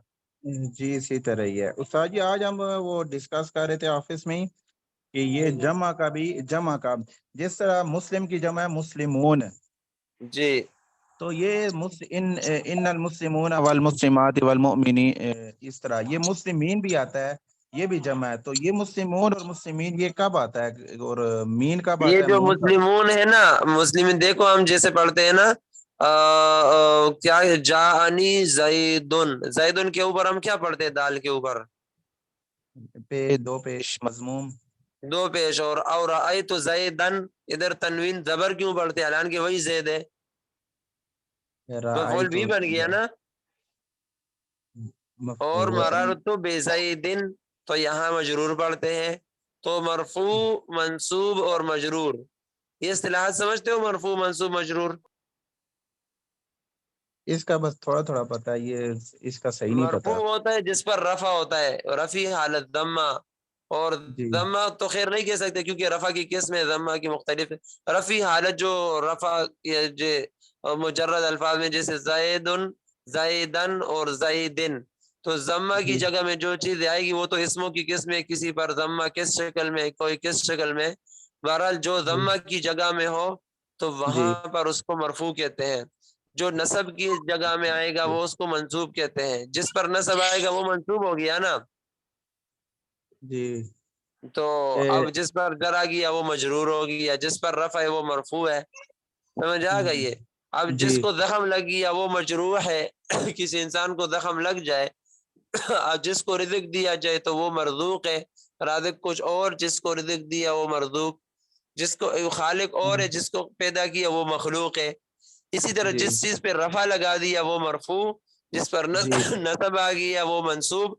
G: جی اسی طرح ہی ہے استاد جی. آج ہم وہ ڈسکس کر رہے تھے آفس میں ہی کہ یہ جمع کا جس طرح مسلم کی جمع ہے مسلمون.
E: جی
G: تو یہ ان المسلمون والمسلمات والمؤمنین, اس طرح یہ مسلمین بھی آتا ہے, یہ بھی جمع ہے. تو یہ مسلمون اور مسلمین یہ کب آتا ہے اور مین کب آتا
E: یہ
G: ہے؟
E: جو
G: مون کب؟
E: مسلمون ہے نا, مسلمین دیکھو ہم جیسے پڑھتے ہیں نا کیا جاءنی زیدن, زیدن کے اوپر ہم کیا پڑھتے ہیں؟ دال کے اوپر
G: دو پیش مضموم,
E: 2 پیش. اور رأیت زیدن, ادھر تنوین زبر کیوں پڑھتے ہیں حالانکہ وہی زید ہے, مفعول بھی بن گیا نا. اور مررت بزیدن, تو یہاں مجرور پڑھتے ہیں. تو مرفوع, منصوب اور مجرور, یہ اصطلاحات سمجھتے ہو؟ مرفوع, منصوب, مجرور.
G: اس کا بس تھوڑا پتہ ہے, یہ اس کا صحیح نہیں پتہ.
E: مرفوع ہوتا ہے جس پر رفع ہوتا ہے, رفع حالت ضمہ, اور ضمہ تو خیر نہیں کہہ سکتے کیونکہ رفع کی قسم ہے, ضمہ کی مختلف ہے. رفع حالت جو رفع مجرد الفاظ میں جیسے زیدن, زیدن اور زیدن, تو ضمہ کی
G: جی
E: جگہ میں جو چیز آئے گی وہ تو اسموں کی قسم ہے، کسی پر ضمہ کس شکل میں، کوئی کس شکل میں، بہرحال جو
G: جی
E: ضمہ کی جگہ میں ہو تو
G: جی
E: وہاں پر اس کو مرفوع کہتے ہیں، جو نصب کی جگہ میں آئے گا وہ اس کو منصوب کہتے ہیں، جس پر نصب آئے گا وہ منصوب ہو گیا نا،
G: جی
E: تو
G: اے،
E: اب جس پر جر آ گیا وہ مجرور ہو گیا، جس پر رفع ہے وہ مرفوع ہے، سمجھ آ گئی ہے؟ اب
G: جی
E: جس کو زخم لگ گیا وہ مجروح ہے کسی انسان کو زخم لگ جائے، جس کو رزق دیا جائے تو وہ مرزوق ہے، رازق کچھ اور، جس کو رزق دیا وہ مرزوق، جس کو خالق اور ہے، جس کو پیدا کیا وہ مخلوق ہے، اسی طرح
G: جی
E: جس چیز پہ رفع لگا دیا وہ مرفوع، جس پر
G: جی
E: نصب آ گیا وہ منصوب،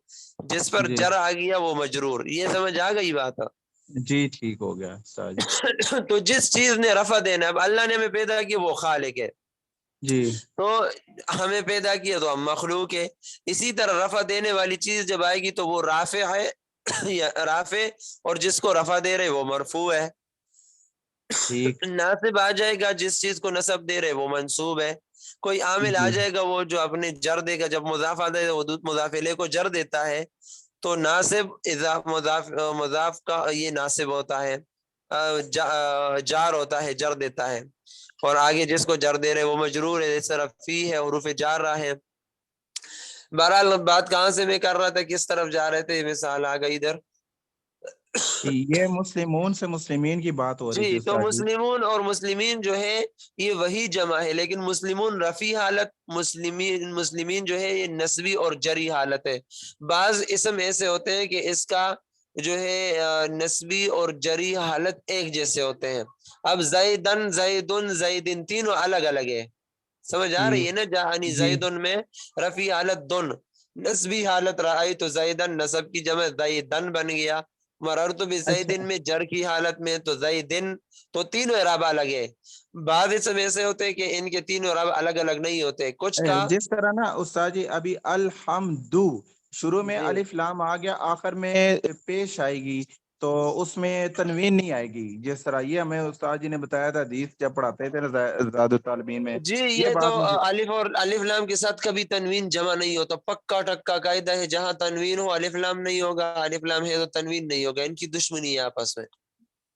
E: جس پر
G: جی
E: جر آ گیا وہ مجرور، یہ سمجھ آ گئی بات؟
G: جی ٹھیک ہو گیا استاد جی۔
E: تو جس چیز نے رفع دینا، اب اللہ نے ہمیں پیدا کیا وہ خالق ہے،
G: جی
E: تو ہمیں پیدا کیا تو ہم مخلوق ہے، اسی طرح رفع دینے والی چیز جب آئے گی تو وہ رافع ہے یا رافع، اور جس کو رفع دے رہے وہ مرفوع ہے،
G: ٹھیک
E: ناصب آ جائے گا جس چیز کو نصب دے رہے وہ منصوب ہے، کوئی عامل آ
G: جی
E: جائے گا وہ جو اپنے جر دے گا، جب مضاف آ جائے گا وہ مضاف الیہ کو جر دیتا ہے، تو ناصب اضاف مضاف کا یہ ناصب ہوتا ہے، جار ہوتا ہے، جر دیتا ہے، اور آگے جس کو جر دے رہے وہ مجرور ہے، اس طرف فی ہے، حروف جار رہا ہے۔ بہرحال بات کہاں سے میں کر رہا تھا، کس طرف جا رہے تھے، مثال آ گئی ادھر،
G: یہ مسلمون سے مسلمین کی بات ہو رہی تھی
E: جی، تو
G: استاد جی۔
E: مسلمون اور مسلمین جو ہے یہ وہی جمع ہے، لیکن مسلمون رفیع حالت، مسلمین جو ہے یہ نسبی اور جری حالت ہے، بعض اسم ایسے ہوتے ہیں کہ اس کا جو ہے نسبی اور جری حالت ایک جیسے ہوتے ہیں، اب زیدن، زیدن، زیدن تینوں الگ الگ ہے، سمجھ آ رہی ہے نا؟ جہانی
G: جی
E: زیدن میں رفیع حالت دن، نسبی حالت رأی تو زیدن، نسب کی جمع زیدن بن گیا، مررت بزیدن
G: اچھا
E: میں جر کی حالت میں تو زیدن، تو تینوں اعراب الگ ہے، بعض اسم ایسے ہوتے ہیں کہ ان کے تینوں اعراب الگ الگ نہیں ہوتے، کچھ کا
G: جس طرح نا استاد جی ابھی الحمدو شروع میں
E: جی
G: الف لام آ گیا، آخر میں پیش آئے گی تو اس میں تنوین نہیں آئے گی، جس طرح یہ ہمیں استاد جی نے بتایا تھا حدیث جب پڑھاتے تھے زاد الطالبین میں،
E: جی،
G: یہ
E: یہ تو
G: بات مجھے
E: الف اور الف لام کے ساتھ کبھی تنوین جمع نہیں ہوتا، پکا ٹکا قاعدہ ہے، جہاں تنوین ہو الف لام نہیں ہوگا، الف لام ہے تو تنوین نہیں ہوگا، ان کی دشمنی ہے آپس میں،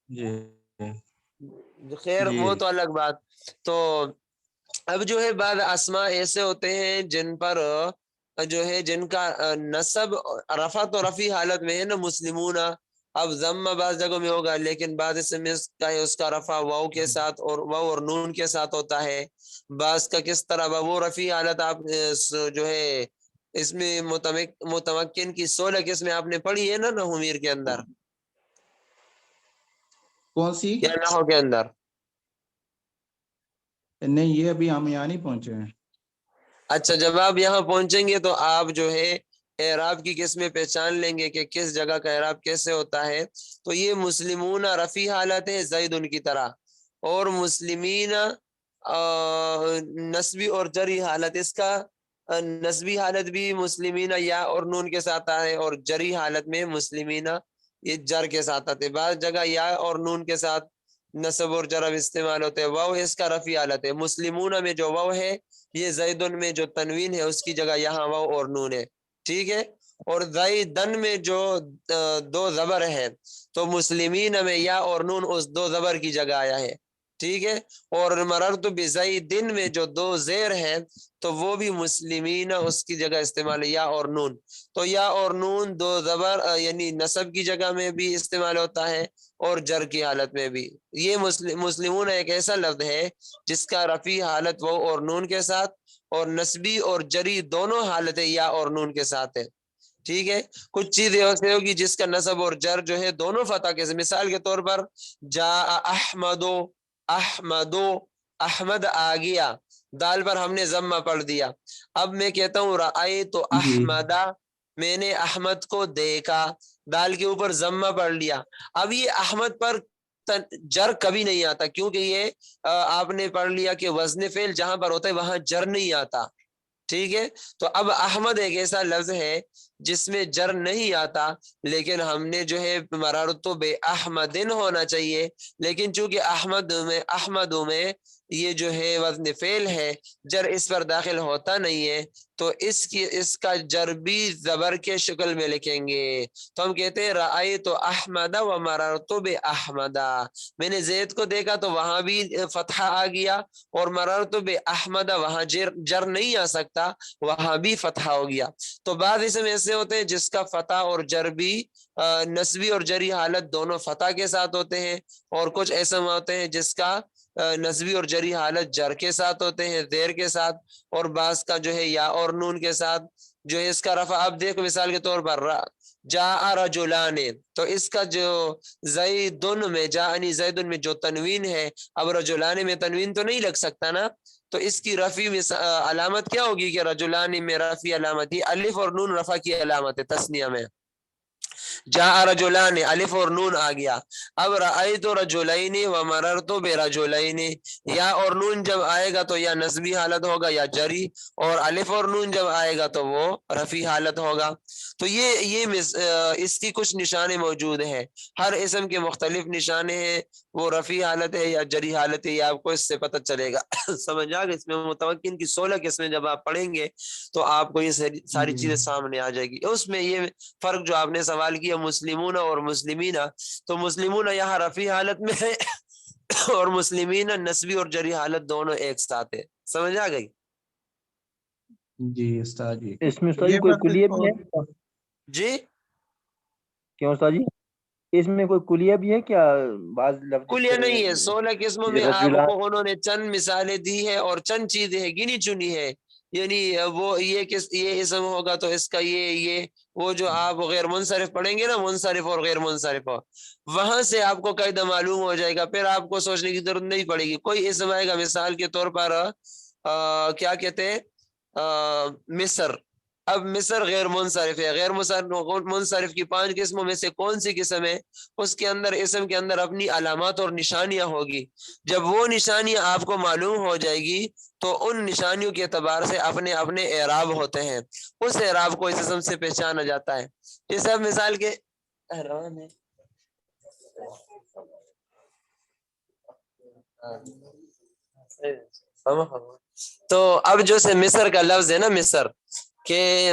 G: جی
E: خیر
G: جی
E: وہ تو الگ بات۔ تو اب جو ہے بعض اسماء ایسے ہوتے ہیں جن پر جو ہے جن کا نسب رفع تو رفیع حالت میں ہے نا، مسلمون، اب ضمہ بعض جگہوں میں ہوگا، لیکن بعض اسم کا ہے اس کا رفع واو کے ساتھ اور واو اور نون کے ساتھ ہوتا ہے، بعض کا کس طرح وہ رفیع حالت آپ جو ہے اس میں متمکن کی 16 قسمیں آپ نے پڑھی ہے نا نحومیر کے اندر
G: کون سی؟
E: یا نحو کے اندر؟
G: نہیں یہ ابھی ہم یہاں نہیں پہنچے ہیں۔
E: اچھا، جب آپ یہاں پہنچیں گے تو آپ جو ہے اعراب کی قسمیں پہچان لیں گے کہ کس جگہ کا اعراب کیسے ہوتا ہے، تو یہ مسلمون رفیع حالت ہے زید ان کی طرح، اور مسلمین نسبی اور جری حالت، اس کا نسبی حالت بھی مسلمین یا اور نون کے ساتھ آئے، اور جری حالت میں مسلمین یہ جر کے ساتھ آتے، بعض جگہ یا اور نون کے ساتھ نصب اور جر استعمال ہوتے ہیں، واو اس کا رفیع حالت ہے، مسلمون میں جو واو ہے یہ زیدن میں جو تنوین ہے اس کی جگہ یہاں واو اور نون ہے، ٹھیک ہے، اور زیدن میں جو دو زبر ہے تو مسلمین میں یا اور نون اس دو زبر کی جگہ آیا ہے، ٹھیک ہے، اور مررت بزیدن میں جو دو زیر ہے تو وہ بھی مسلمین اس کی جگہ استعمال ہے یا اور نون، تو یا اور نون دو زبر یعنی نصب کی جگہ میں بھی استعمال ہوتا ہے اور جر کی حالت میں بھی، یہ مسلمون ایک ایسا لفظ ہے جس کا رفیع حالت وہ اور نون کے ساتھ اور نسبی اور جری دونوں حالتیں یا اور نون کے ساتھ ہے، ٹھیک ہے، کچھ چیزیں ایسے ہوگی جس کا نصب اور جر جو ہے دونوں فتح کے، مثال کے طور پر جا احمدو، احمدو، احمد آ گیا، دال پر ہم نے ضمہ پڑھ دیا، اب میں کہتا ہوں رأیت
G: جی
E: احمدہ، میں نے احمد کو دیکھا، دال کے اوپر ضمہ پڑھ لیا، اب یہ احمد پر جر کبھی نہیں آتا، کیونکہ یہ آپ نے پڑھ لیا کہ وزن فعل جہاں پر ہوتا ہے وہاں جر نہیں آتا، ٹھیک ہے، تو اب احمد ایک ایسا لفظ ہے جس میں جر نہیں آتا، لیکن ہم نے جو ہے مررت بأحمد ہونا چاہیے، لیکن چونکہ احمد میں یہ جو ہے وزن فعل ہے، جر اس پر داخل ہوتا نہیں ہے، تو اس کا جر بھی زبر کے شکل میں لکھیں گے۔ تو ہم کہتے ہیں رأیت احمد و مررت بأحمد، میں نے زید کو دیکھا تو وہاں بھی فتحہ آ گیا، اور مررت بأحمد وہاں جر نہیں آ سکتا، وہاں بھی فتحہ ہو گیا۔ تو بعض اسم ایسے ہوتے ہیں جس کا فتح اور جر بھی نسبی اور جری حالت دونوں فتح کے ساتھ ہوتے ہیں، اور کچھ ایسے ہوتے ہیں جس کا نسبی اور جری حالت جر کے ساتھ ہوتے ہیں، زیر کے ساتھ، اور بعض کا جو ہے یا اور نون کے ساتھ جو ہے اس کا رفع۔ اب دیکھو مثال کے طور پر جاء رجلان، تو اس کا جو زیدن میں جاءنی زیدن میں جو تنوین ہے، اب رجلان میں تنوین تو نہیں لگ سکتا نا، تو اس کی رفع علامت کیا ہوگی کہ رجلان میں رفع علامت ہی الف اور نون رفع کی علامت ہے تثنیہ میں۔ جاء رجلان الف اور نون آ گیا۔ اب رأیت رجلین و مررت برجلین، یا اور نون جب آئے گا تو یا نسبی حالت ہوگا یا جری، اور الف اور نون جب آئے گا تو وہ رفعی حالت ہوگا۔ تو یہ اس کی کچھ نشانے موجود ہیں، ہر اسم کے مختلف نشانے ہیں، وہ رفعی حالت ہے یا جری حالت ہے، یہ آپ کو اس سے پتہ چلے گا۔ سمجھ آ گیا؟ اس میں متمکن کی 16 قسمیں جب آپ پڑھیں گے تو آپ کو یہ ساری چیزیں سامنے آ جائے گی۔ اس میں یہ فرق جو آپ نے سوال کیا مسلمون اور مسلمین، تو مسلمون یہاں رفعی حالت میں ہے اور مسلمین نسبی اور جری حالت دونوں ایک ساتھ ہے۔ سمجھ آ گئی؟
G: جی استاد جی،
C: اس میں استاد جی
G: یہ
C: کوئی
G: بات
C: کلیہ بھی ہے
G: اور-
E: جی
C: کیوں استاد جی؟ اس میں کوئی کلیہ بھی ہے کیا؟ بعض لفظ
E: کلیہ نہیں ہے، 16 قسموں میں آپ
C: رجولان
E: کو انہوں نے چند مثالیں دی ہے اور چند چیزیں ہیں گنی چنی ہے، یعنی وہ یہ اسم ہوگا تو اس کا یہ وہ جو آپ غیر منصرف پڑھیں گے نا، منصرف اور غیر منصرف، وہاں سے آپ کو قاعدہ معلوم ہو جائے گا، پھر آپ کو سوچنے کی ضرورت نہیں پڑے گی۔ کوئی اسم آئے گا مثال کے طور پر کیا کہتے ہیں مصر، اب مصر غیر منصرف ہے، غیر منصرف کی 5 قسموں میں سے کون سی قسم ہے؟ اس کے اندر اسم کے اندر اپنی علامات اور نشانیاں ہوگی، جب وہ نشانیاں آپ کو معلوم ہو جائے گی تو ان نشانیوں کے اعتبار سے اپنے اپنے اعراب ہوتے ہیں، اس اعراب کو اس اسم سے پہچانا جاتا ہے۔ اس اب مثال کے تو اب جو سے مصر کا لفظ ہے نا، مصر کہ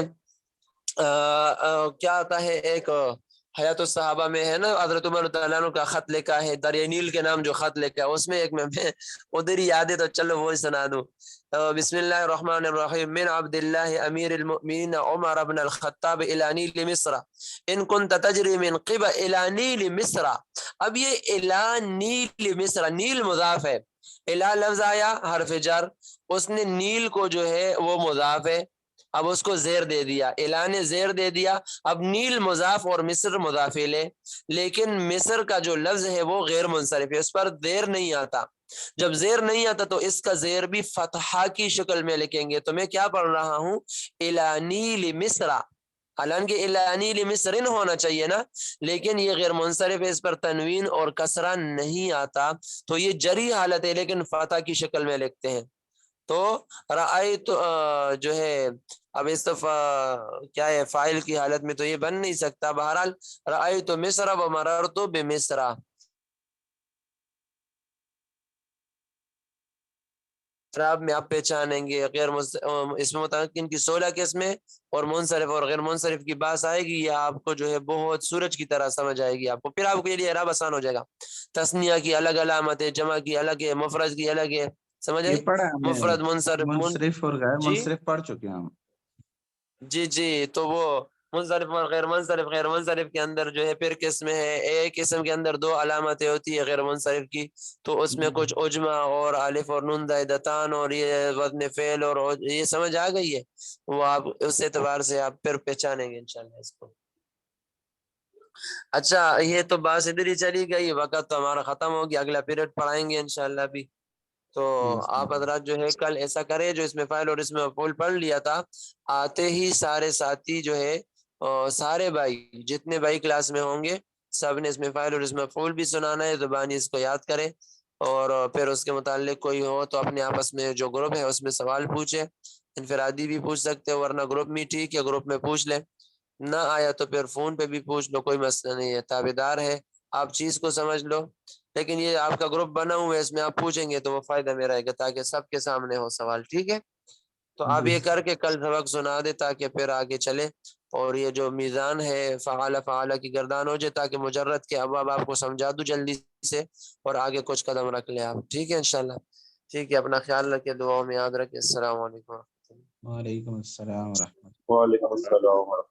E: کیا آتا ہے، ایک حیات الصحابہ میں ہے نا، حضرت عمر تعالیٰ عنہ کا خط لکھا ہے، دریائے نیل کے نام جو خط لکھا ہے، اس میں ایک میں ادھر ہی یاد ہے تو چلو وہی سنا دوں۔ بسم اللہ الرحمن الرحیم، من عبد اللہ امیر المؤمنین عمر بن الخطاب الی نیل مصر ان کنت تجری من قبل الی نیل مصر۔ اب یہ الی نیل مصر، نیل مضاف ہے، الی لفظ آیا حرف جر، اس نے نیل کو جو ہے وہ مضاف ہے، اب اس کو زیر دے دیا، اعلان زیر دے دیا۔ اب نیل مضاف اور مصر مضاف لے، لیکن مصر کا جو لفظ ہے وہ غیر منصرف ہے، اس پر زیر نہیں آتا۔ جب زیر نہیں آتا تو اس کا زیر بھی فتحہ کی شکل میں لکھیں گے۔ تو میں کیا پڑھ رہا ہوں؟ الانیل مصر، حالانکہ الانیل مصرن ہونا چاہیے نا، لیکن یہ غیر منصرف ہے، اس پر تنوین اور کسرہ نہیں آتا، تو یہ جری حالت ہے لیکن فتح کی شکل میں لکھتے ہیں۔ تو رأیت جو ہے اب اس کیا ہے فاعل کی حالت میں تو یہ بن نہیں سکتا، بہرحال رأیت مصر و مررت بمصر۔ اعراب میں آپ پہچانیں گے غیر اس میں متمکن کی 16 قسمیں اور منصرف اور غیر منصرف کی بات آئے گی، یہ آپ کو جو ہے بہت سورج کی طرح سمجھ آئے گی آپ کو، پھر آپ کے لیے اعراب آسان ہو جائے گا۔ تثنیہ کی الگ علامت ہے، جمع کی الگ ہے، مفرد کی الگ ہے، سمجھ
G: یہ
E: آئی؟
G: پڑھا ہم نے،
E: مفرد منصرف
G: منصرف اور غیر
E: جی
G: منصرف پڑھ چکے ہیں ہم۔
E: جی تو وہ منصرف اور غیر منصرف کے اندر جو ہے پھر قسم ہے، ایک قسم کے اندر 2 علامتیں ہوتی ہے غیر منصرف کی، تو اس میں کچھ عجمہ اور الف اور نون زائدتان اور یہ وزن فعل اور یہ سمجھ آ گئی ہے، وہ آپ اس اعتبار سے آپ پھر پہچانیں گے انشاءاللہ اس کو۔ اچھا یہ تو بات ادھر ہی چلی گئی، وقت تو ہمارا ختم ہو گیا، اگلا پیریڈ پڑھائیں گے انشاءاللہ بھی۔ تو آپ حضرات جو ہے کل ایسا کرے، جو اس میں فاعل اور اس میں مفعول پڑھ لیا تھا، آتے ہی سارے ساتھی جو ہے سارے بھائی جتنے بھائی کلاس میں ہوں گے سب نے اس میں فاعل اور اس میں مفعول بھی سنانا ہے، زبانی اس کو یاد کرے، اور پھر اس کے متعلق کوئی ہو تو اپنے آپس میں جو گروپ ہے اس میں سوال پوچھے، انفرادی بھی پوچھ سکتے ورنہ گروپ میں ٹھیک ہے، گروپ میں پوچھ لیں۔ نہ آیا تو پھر فون پہ بھی پوچھ لو، کوئی مسئلہ نہیں ہے، تابعدار ہے، آپ چیز کو سمجھ لو، لیکن یہ آپ کا گروپ بنا ہوا ہے، اس میں آپ پوچھیں گے تو وہ فائدہ میں رہے گا تاکہ سب کے سامنے ہو سوال، ٹھیک ہے؟ تو آپ
D: جی
E: یہ کر کے کل سبق سنا دے تاکہ پھر آگے چلے، اور یہ جو میزان ہے فعالہ کی گردان ہو جائے تاکہ مجرد کے ابواب آپ کو سمجھا دوں جلدی سے، اور آگے کچھ قدم رکھ لیں آپ، ٹھیک ہے انشاءاللہ؟ ٹھیک ہے، اپنا خیال رکھیں، دعاؤں میں یاد رکھیں، السلام علیکم۔
G: وعلیکم السلام ورحمۃ اللہ۔
B: وعلیکم السلام۔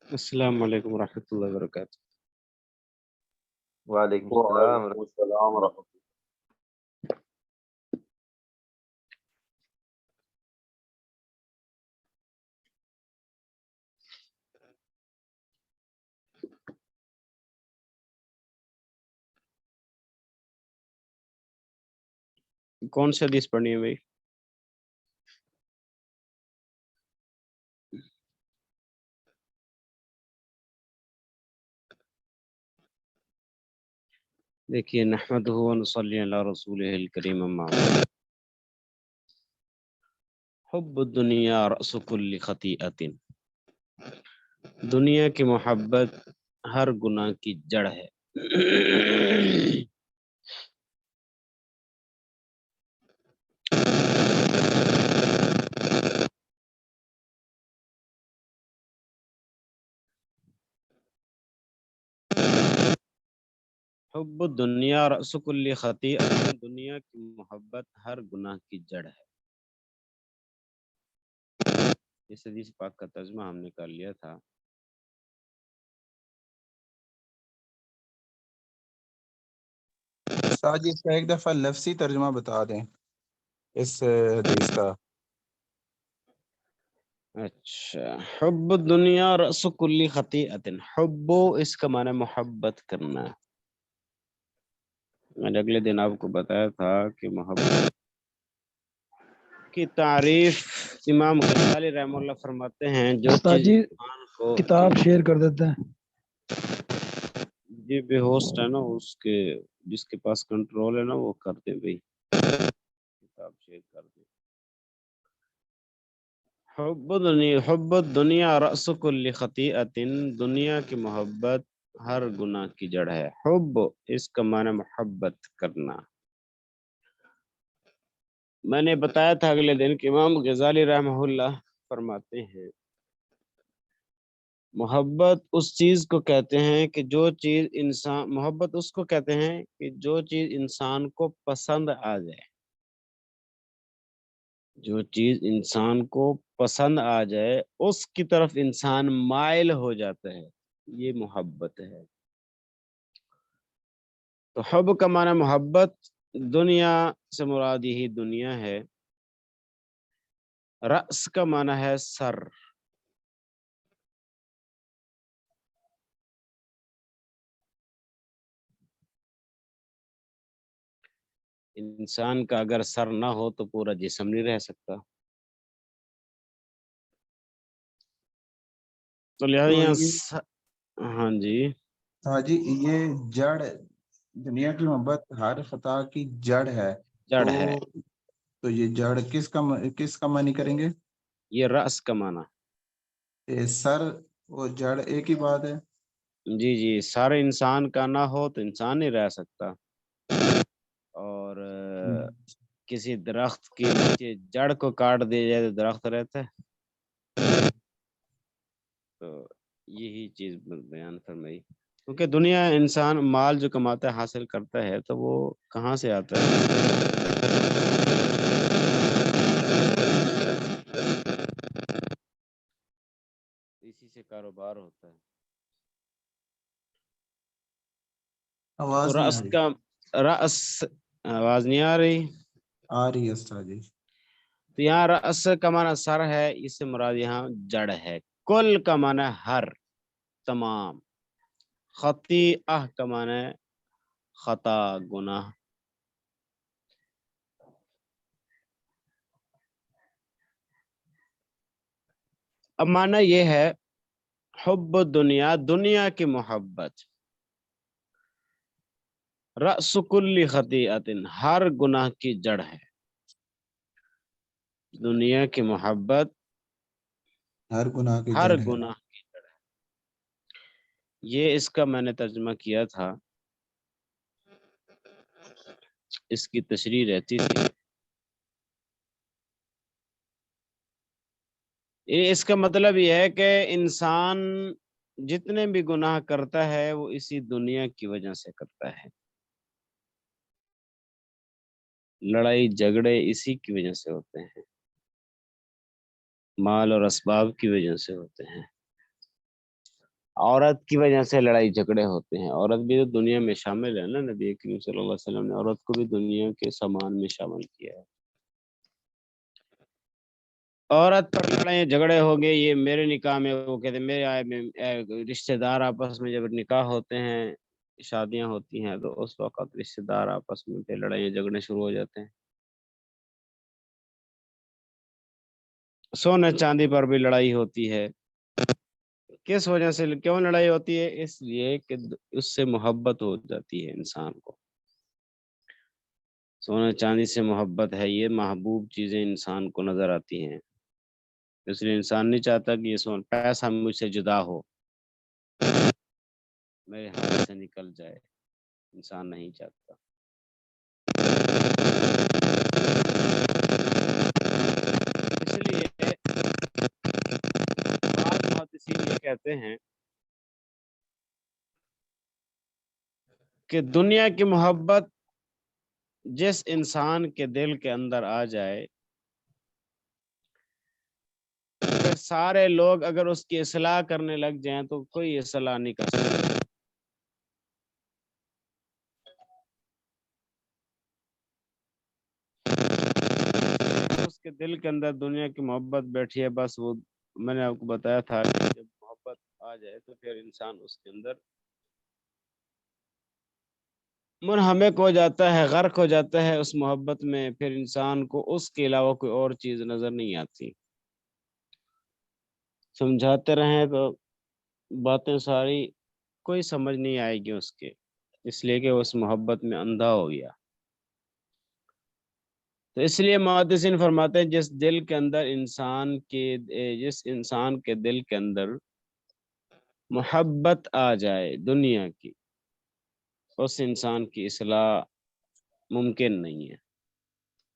H: السلام علیکم ورحمۃ اللہ وبرکاتہ۔
C: وعلیکم السلام
B: وعلیکم السلام ورحمۃ اللہ۔
H: کون سی حدیث پڑھنی ہے بھائی؟ دیکھیے، نحمدہ و نصلی علی رسولہ الکریم، اما بعد، حب الدنیا رأس کل خطیئۃ، دنیا کی محبت ہر گناہ کی جڑ ہے۔ حب الدنیا رأس کل خطیئۃ، دنیا کی محبت ہر گناہ کی جڑ ہے۔ اس حدیث پاک کا ترجمہ ہم نے کر لیا تھا۔
G: ساجد اس کا ایک دفعہ لفظی ترجمہ بتا دیں اس حدیث کا۔
H: اچھا، حب الدنیا رأس کل خطیئۃ، حب اس کا معنی محبت کرنا۔ میں نے اگلے دن آپ کو بتایا تھا کہ محبت کی تعریف امام غزالی رحمہ اللہ فرماتے ہیں، جو
D: استاد
H: چیز
D: جی
H: انسان کو
D: کتاب شیئر کر دیتے ہیں۔
H: جی بے ہوسٹ ہے نا، اس کے جس کے پاس کنٹرول ہے نا وہ کر دے بھائی، کتاب شیئر کر دے۔ حب الدنیا رأس کل خطیئۃ، دنیا کی محبت ہر گناہ کی جڑ ہے۔ حب اس کا معنی محبت کرنا۔ میں نے بتایا تھا اگلے دن کہ امام غزالی رحمہ اللہ فرماتے ہیں، محبت اس چیز کو کہتے ہیں کہ جو چیز انسان، محبت اس کو کہتے ہیں کہ جو چیز انسان کو پسند آ جائے۔ جو چیز انسان کو پسند آ جائے اس کی طرف انسان مائل ہو جاتا ہے، یہ محبت ہے۔ تو حب کا معنی محبت، دنیا سے مراد یہی دنیا ہے۔ رأس کا معنی ہے سر، انسان کا اگر سر نہ ہو تو پورا جسم نہیں رہ سکتا۔ تو لہٰذا
G: تو
H: یہاں
G: یہ
H: ہاں جی،
G: ہاں جی، یہ جڑ دنیا کی محبت ہر خطا کی جڑ ہے،
H: جڑ ہے،
G: تو یہ جڑ کس کا معنی کریں گے؟
H: یہ رأس کا معنی۔
G: یہ سر اور جڑ ایک ہی بات ہے؟
H: جی جی، سر انسان کا نہ ہو تو انسان نہیں رہ سکتا، اور کسی درخت کے نیچے جڑ کو کاٹ دیا جائے تو درخت رہتا ہے۔ تو یہی چیز بیان فرمائی، کیونکہ دنیا انسان مال جو کماتا ہے حاصل کرتا ہے تو وہ کہاں سے آتا ہے؟ اسی سے کاروبار ہوتا ہے۔
G: آواز
H: تو
G: نہیں آ
H: رأس
G: رہی؟
H: کا رأس، آواز نہیں آ رہی؟
G: آ رہی ہے استاد جی۔
H: تو یہاں رأس کا معنی سر ہے، اس سے مراد یہاں جڑ ہے۔ کل کا معنی ہر، تمام۔ خطیئہ کا معنی خطا، گناہ۔ اب معنی یہ ہے حب دنیا، دنیا کی محبت، رأس کل خطیئت، ہر گناہ کی جڑ ہے۔ دنیا کی محبت
G: ہر گناہ کی
H: ہر
G: جڑ ہے۔
H: گناہ کی جڑ ہے۔ یہ اس کا میں نے ترجمہ کیا تھا، اس کی تشریح رہتی تھی۔ اس کا مطلب یہ ہے کہ انسان جتنے بھی گناہ کرتا ہے وہ اسی دنیا کی وجہ سے کرتا ہے، لڑائی جھگڑے اسی کی وجہ سے ہوتے ہیں، مال اور اسباب کی وجہ سے ہوتے ہیں، عورت کی وجہ سے لڑائی جھگڑے ہوتے ہیں۔ عورت بھی تو دنیا میں شامل ہے نا، نبی کریم صلی اللہ علیہ وسلم نے عورت کو بھی دنیا کے سامان میں شامل کیا ہے۔ عورت پر لڑائی جھگڑے ہو گئے، یہ میرے نکاح میں، وہ کہتے ہیں میرے رشتہ دار آپس میں جب نکاح ہوتے ہیں، شادیاں ہوتی ہیں، تو اس وقت رشتہ دار آپس میں پھر لڑائی جھگڑے شروع ہو جاتے ہیں۔ سونے چاندی پر بھی لڑائی ہوتی ہے، کس وجہ سے کیوں لڑائی ہوتی ہے؟ اس لیے کہ اس سے محبت ہو جاتی ہے انسان کو۔ سونے چاندی سے محبت ہے، یہ محبوب چیزیں انسان کو نظر آتی ہیں، اس لیے انسان نہیں چاہتا کہ یہ پیسہ مجھ سے جدا ہو، میرے ہاتھ سے نکل جائے، انسان نہیں چاہتا۔ اس لیے بعض محدثین یہ کہتے ہیں کہ دنیا کی محبت جس انسان کے دل کے اندر آ جائے، اگر سارے لوگ اگر اس کی اصلاح کرنے لگ جائیں تو کوئی اصلاح نہیں کر سکتا۔ اس کے دل کے اندر دنیا کی محبت بیٹھی ہے، بس وہ میں نے آپ کو بتایا تھا کہ جب محبت آ جائے تو پھر انسان اس کے اندر منہمک ہو جاتا ہے، غرق ہو جاتا ہے اس محبت میں، پھر انسان کو اس کے علاوہ کوئی اور چیز نظر نہیں آتی۔ سمجھاتے رہیں تو باتیں ساری کوئی سمجھ نہیں آئے گی اس کے، اس لیے کہ اس محبت میں اندھا ہو گیا۔ تو اس لیے محدثین فرماتے ہیں جس انسان کے دل کے اندر محبت آ جائے دنیا کی، اس انسان کی اصلاح ممکن نہیں ہے،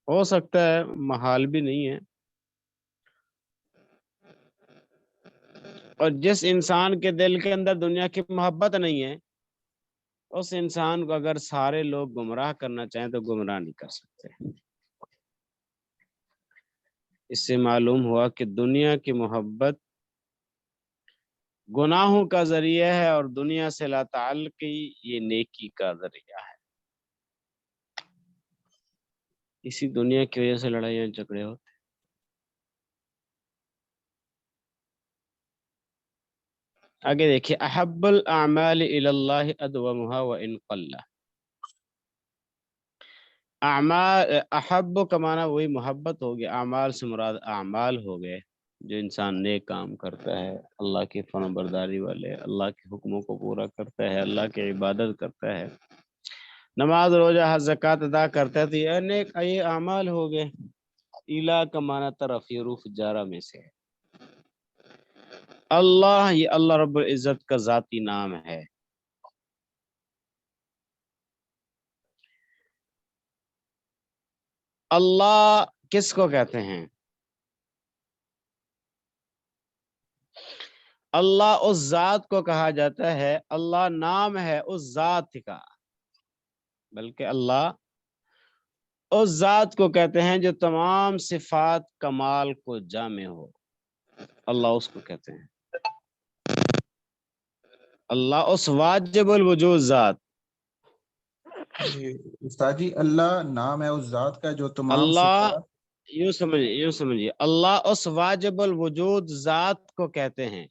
H: ہو سکتا ہے محال بھی نہیں ہے۔ اور جس انسان کے دل کے اندر دنیا کی محبت نہیں ہے، اس انسان کو اگر سارے لوگ گمراہ کرنا چاہیں تو گمراہ نہیں کر سکتے۔ اس سے معلوم ہوا کہ دنیا کی محبت گناہوں کا ذریعہ ہے اور دنیا سے لا تعلقی یہ نیکی کا ذریعہ ہے. اسی دنیا کی وجہ سے لڑائیاں جھگڑے ہوتے. آگے دیکھیے احب الاعمال الی اللہ ادومها وان قل. اعمال احب کا معنی وہی محبت ہو گیا، اعمال سے مراد اعمال ہو گئے جو انسان نیک کام کرتا ہے، اللہ کی فرمان برداری والے، اللہ کے حکموں کو پورا کرتا ہے، اللہ کی عبادت کرتا ہے، نماز روزہ حج زکوٰۃ ادا کرتا ہے، تو یہ نیک یہ اعمال ہو گئے. الہ کا معنی طرف، یہ حروف جارہ میں سے ہے. اللہ یہ اللہ رب العزت کا ذاتی نام ہے. اللہ کس کو کہتے ہیں؟ اللہ اس ذات کو کہا جاتا ہے، اللہ نام ہے اس ذات کا، بلکہ اللہ اس ذات کو کہتے ہیں جو تمام صفات کمال کو جامع ہو. اللہ اس کو کہتے ہیں. اللہ اس واجب الوجود ذات.
G: جی استاد جی، اللہ نام ہے اس ذات کا جو تمام
H: اللہ
G: صفات.
H: یوں سمجھیے اللہ اس واجب الوجود ذات کو کہتے ہیں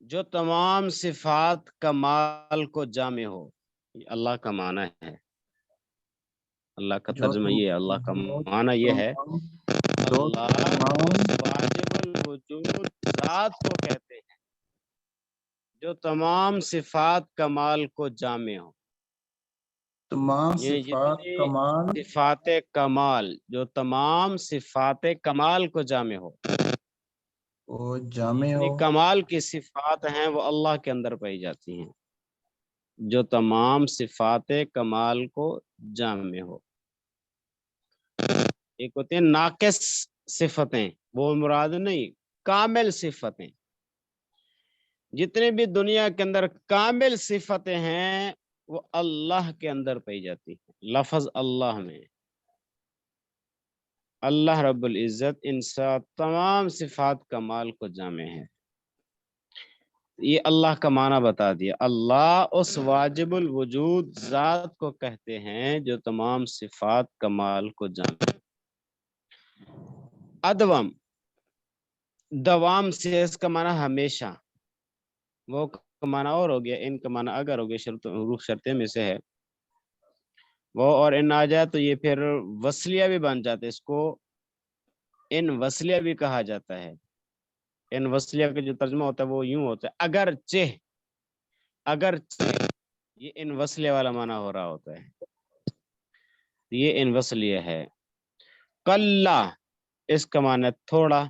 H: جو تمام صفات کمال کو جامع ہو. یہ اللہ کا معنی ہے، اللہ کا
G: جو
H: ترجمہ یہ ہے، اللہ کا معنی یہ ہے اللہ واجب الوجود ذات کو کہتے ہیں جو تمام صفات کمال کو جامع ہو.
G: تمام
H: یعنی
G: صفات
H: جتنی
G: کمال
H: صفات کمال جو تمام صفات کمال کو جامع ہو.
G: وہ جامع
H: جتنی
G: ہو.
H: کمال کی صفات ہیں وہ اللہ کے اندر پائی جاتی ہیں، جو تمام صفات کمال کو جامع ہو. ایک ہوتے ہیں ناقص صفتیں، وہ مراد نہیں، کامل صفتیں. جتنے بھی دنیا کے اندر کامل صفتیں ہیں وہ اللہ کے اندر پائی جاتی ہیں. لفظ اللہ میں اللہ رب العزت ان سب تمام صفات کمال کو جامع ہے. یہ اللہ کا معنی بتا دیا. اللہ اس واجب الوجود ذات کو کہتے ہیں جو تمام صفات کمال کو جامع. ادوم دوام سے اس کا معنی ہمیشہ، وہ کا معنی اور ہو گیا، ان کا معنی اگر ہو گیا، حروف شرطے میں سے ہے. وہ اور ان آ جائے تو یہ پھر وصلیہ بھی بن جاتے، اس کو ان وصلیہ بھی کہا جاتا ہے. ان وصلیہ کا جو ترجمہ ہوتا ہے وہ یوں ہوتا ہے اگرچہ. اگرچہ یہ ان وصلیہ والا معنی ہو رہا ہوتا ہے، یہ ان وصلیہ ہے. کلا اس کا معنی تھوڑا.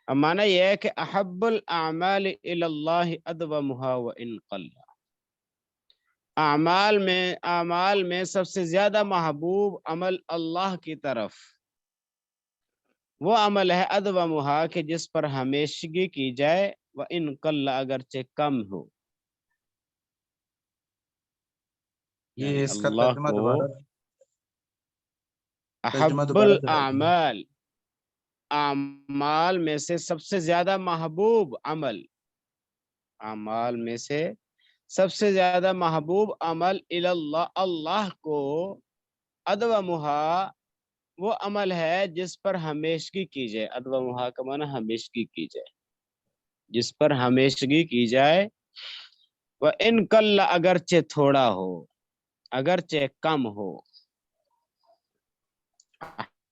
H: اب معنی یہ ہے کہ احب الاعمال الی اللہ ادومها وان قل. اعمال میں سب سے زیادہ محبوب عمل اللہ کی طرف وہ عمل ہے ادومها کہ جس پر ہمیشگی کی جائے، وان قل اگرچہ کم ہو. یعنی
G: یہ اس کا
H: اللہ
G: ترجمہ
H: کو
G: دوبارہ
H: احب
G: دوہرائیے.
H: اعمال میں سے سب سے زیادہ محبوب عمل، اعمال میں سے سب سے زیادہ محبوب عمل اللہ اللہ کو ادومها وہ عمل ہے جس پر ہمیشگی کی جائے. ادومها کا معنی ہمیشگی کی جائے، جس پر ہمیشگی کی جائے. وَإِن قَلَّ اگرچہ تھوڑا ہو، اگرچہ کم ہو.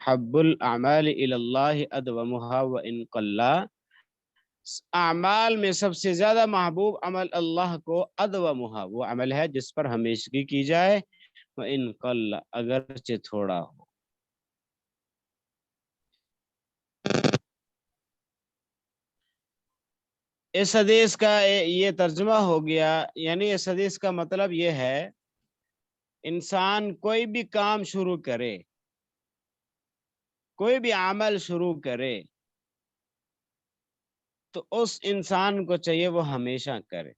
H: حب الاعمال الی اللہ ادومها وان قل. اعمال میں سب سے زیادہ محبوب عمل اللہ کو ادومها وہ عمل ہے جس پر ہمیشگی کی جائے، وان قل اگرچہ تھوڑا ہو. اس حدیث کا یہ ترجمہ ہو گیا، یعنی اس حدیث کا مطلب یہ ہے انسان کوئی بھی کام شروع کرے، کوئی بھی عمل شروع کرے تو اس انسان کو چاہیے وہ ہمیشہ کرے.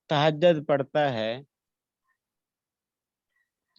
H: تہجد پڑھتا ہے،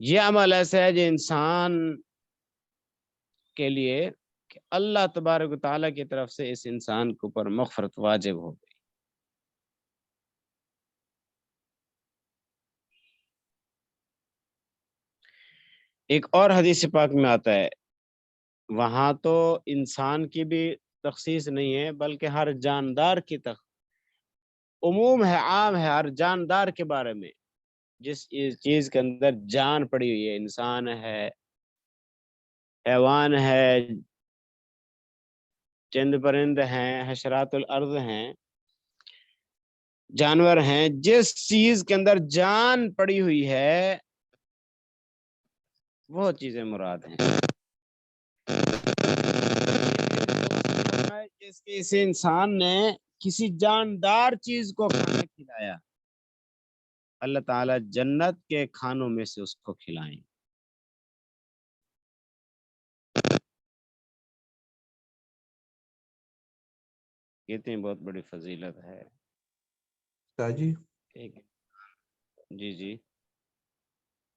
H: یہ عمل ایسا ہے جو انسان کے لیے کہ اللہ تبارک و تعالیٰ کی طرف سے اس انسان کے اوپر مغفرت واجب ہو گئی. ایک اور حدیث پاک میں آتا ہے، وہاں تو انسان کی بھی تخصیص نہیں ہے بلکہ ہر جاندار کی عموم ہے، عام ہے ہر جاندار کے بارے میں. جس چیز کے اندر جان پڑی ہوئی ہے، انسان ہے، حیوان ہے، چند پرند ہیں، حشرات الارض ہیں، جانور ہیں، جس چیز کے اندر جان پڑی ہوئی ہے وہ چیزیں مراد ہیں. جس کے اس انسان نے کسی جاندار چیز کو کھانا کھلایا، اللہ تعالیٰ جنت کے کھانوں میں سے اس کو کھلائیں. کہتے ہیں بہت بڑی فضیلت ہے.
G: جی
H: ٹھیک ہے، جی جی.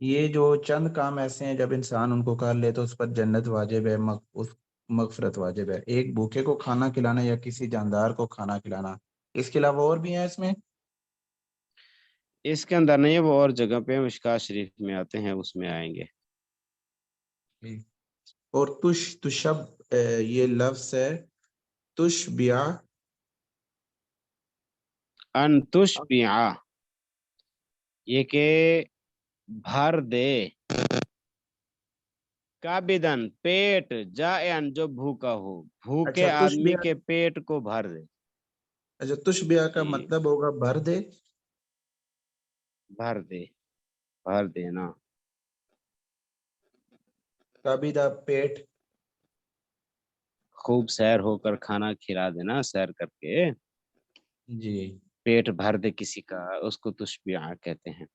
G: یہ جو چند کام ایسے ہیں جب انسان ان کو کر لے تو اس پر جنت واجب ہے، اس مغفرت واجب ہے. ایک بھوکے کو کھانا کھلانا یا کسی جاندار کو کھانا کھلانا. اس کے علاوہ اور بھی ہیں اس میں؟
H: اس کے اندر نہیں، وہ اور جگہ پہ مشکات شریف میں آتے ہیں، اس میں آئیں گے.
G: اور تشب یہ لفظ ہے تشبیہ،
H: ان تشبع، یہ کہ بھر دے، کابدن پیٹ، جائعن جو بھوکا ہو، بھوکے
G: اچھا
H: آدمی
G: تشبیہ،
H: کے پیٹ کو بھر دے.
G: اچھا تشبیہ کا
H: جی،
G: مطلب ہوگا بھر دے.
H: بھر دے، بھر دینا.
G: کبیدہ پیٹ.
H: خوب سیر ہو کر کھانا کھلا دینا، سیر کر کے
G: جی
H: پیٹ بھر دے کسی کا، اس کو تشبیہ کہتے ہیں.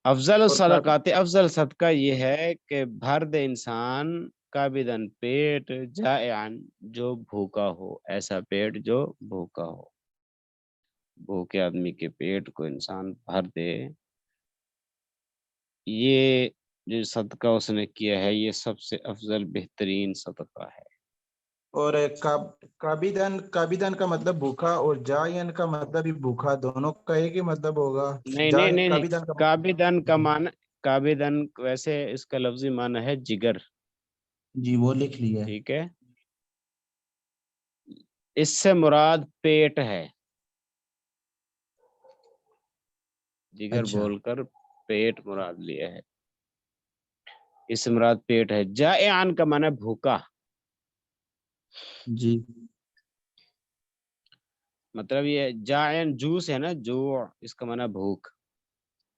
H: افضل
G: اور
H: الصدقات، افضل صدقہ یہ ہے کہ بھر دے انسان کابدن پیٹ، جائعن جو بھوکا ہو، ایسا پیٹ جو بھوکا ہو. بھوکے آدمی کے پیٹ کو انسان بھر دے. یہ جو صدقہ اس نے کیا ہے یہ سب سے افضل بہترین صدقہ ہے.
G: اور کابدن کا مطلب بھوکا اور جائن کا مطلب بھی بھوکا، دونوں کا ایک ہی مطلب ہوگا.
H: نہیں نہیں نہیں نہیں،
G: کابدن کا
H: کابدن کا معنی، کابدن ویسے اس کا لفظی معنی ہے جگر.
G: جی وہ لکھ لیا.
H: ٹھیک ہے، اس سے مراد پیٹ ہے. جگر
G: اچھا
H: بول کر پیٹ مراد لیا ہے، اس سے مراد پیٹ ہے. جائعن کا معنی بھوکا،
G: جی
H: مطلب یہ جائعن جوس ہے نا، جوع، اس کا معنی بھوک.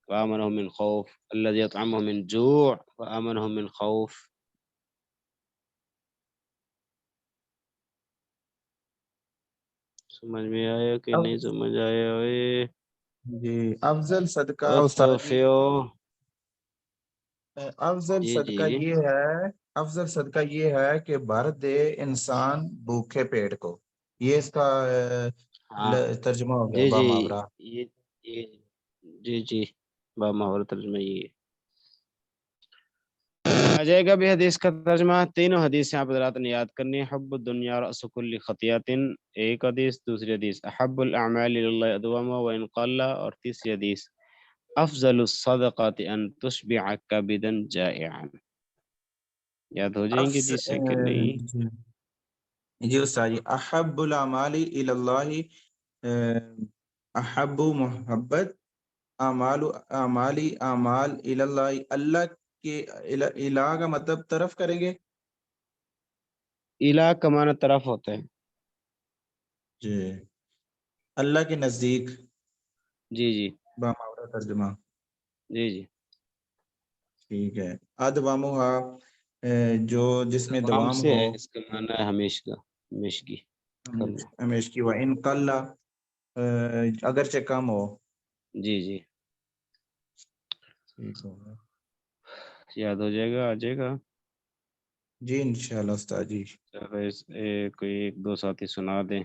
H: وآمنهم من خوف الذي يطعمهم من جوع وآمنهم من خوف. سمجھ میں آیا کہ نہیں سمجھ آیا؟
G: جی افضل صدقہ استاد جی،
H: اتوفیو.
G: افضل
H: جی جی
G: صدقہ یہ ہے، افضل صدقہ یہ ہے کہ بھر دے انسان بھوکے پیٹ کو. یہ اس کا
H: ہاں،
G: ترجمہ ہو گیا
H: جی
G: با
H: جی،
G: محاورہ.
H: یہ جی جی، بامحور ترجمہ یہ ہے. آ جائے گا بھی حدیث کا ترجمہ. تینوں حدیثیں آپ حضرات نے یاد کرنی ہے. حب الدنیا رأس کل خطیئۃ، ایک حدیث. دوسری حدیث احب الاعمال اللہ ادومها وان قل، اور تیسری حدیث افضل الصدقات ان تشبع کبدا جائعا. یاد ہو جائیں گے جس سے کہ نہیں؟
G: جی استاد جی، احب الاعمال الی اللہ، احب محبت، اعمال الی اللہ، اللہ کے الہ کا مطلب طرف کریں گے.
H: الہ کا معنی طرف ہوتا ہے.
G: جی اللہ کے نزدیک،
H: جی جی
G: با محاورہ ترجمہ.
H: جی جی.
G: ٹھیک ہے. ادوامها جو جس میں
H: دوام
G: دوام
H: سے
G: ہو،
H: ہے، اس کا معنی ہے ہمیشہ، ہمیشگی کرنا.
G: ہمیشہ. و ان قل، اگرچہ کم ہو.
H: جی جی،
G: ٹھیک ہوگا.
H: یاد ہو جائے گا، آ جائے گا.
G: جی انشاءاللہ استاد جی.
H: کوئی ایک دو ساتھی سنا دیں.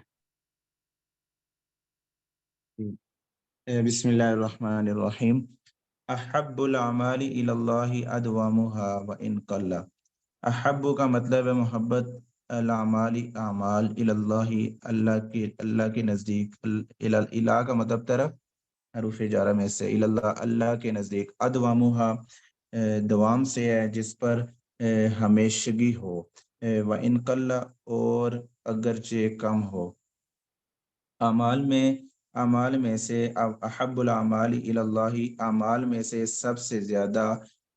G: بسم اللہ الرحمن الرحیم. احب العمال الی اللہ ادوامها وان قل. احب کا مطلب ہے محبت، العمال اعمال الی اللہ اللہ کے نزدیک، الہ کا مطلب طرف، حروف جارہ میں سے، الی اللہ اللہ کے نزدیک، ادوامها دوام سے ہے جس پر ہمیشگی ہو، وان قل اور اگرچہ کم ہو. اعمال میں سے احب الاعمال الی اللہ، اعمال میں سے سب سے زیادہ